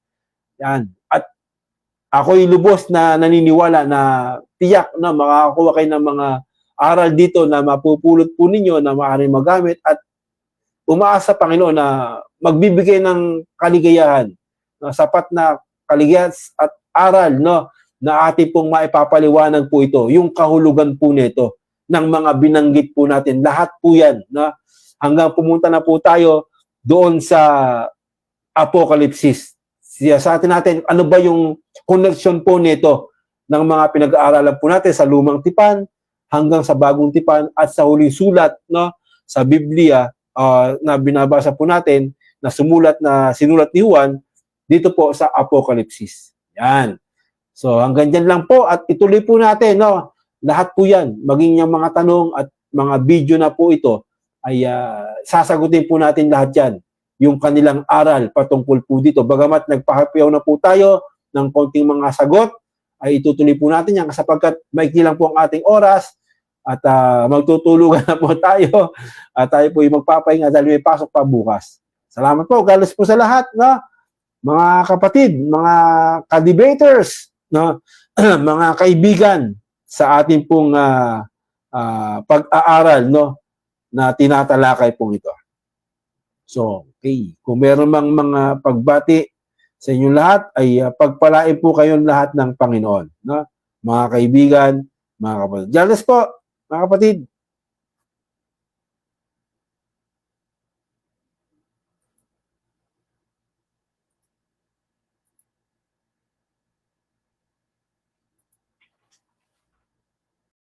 Yan. At ako'y lubos na naniniwala na tiyak na makakakuha kayo ng mga aral dito na mapupulot po ninyo na maaaring magamit at umaasa Panginoon na magbibigay ng kaligayahan, no, sapat na kaligayahan at aral, no, na ating pong maipapaliwanag po ito, yung kahulugan po nito ng mga binanggit po natin. Lahat po yan, no, hanggang pumunta na po tayo doon sa Apokalipsis. Siyasatin natin, ano ba yung connection po nito ng mga pinag-aaralan po natin sa lumang tipan hanggang sa bagong tipan at sa huling sulat, no, sa Biblia na binabasa po natin na sinulat ni Juan dito po sa Apokalipsis. Yan. So hanggang dyan lang po at ituloy po natin, no, lahat po yan, maging yung mga tanong at mga video na po ito ay sasagutin po natin lahat yan, yung kanilang aral patungkol po dito. Bagamat nagpahapiyaw na po tayo ng konting mga sagot, ay itutuloy po natin yan sapagkat maikli lang po ang ating oras at magtutulugan na po tayo at tayo po yung magpapahinga dahil may pasok pa bukas. Salamat po, galos po sa lahat, no? Mga kapatid, mga ka-debaters, no? Mga kaibigan sa ating pong pag-aaral, no, na tinatalakay pong ito. So, okay. Kung meron mang mga pagbati sa inyong lahat, ay pagpalain po kayong lahat ng Panginoon, no? Mga kaibigan, mga kapatid. Diyalas po, mga kapatid.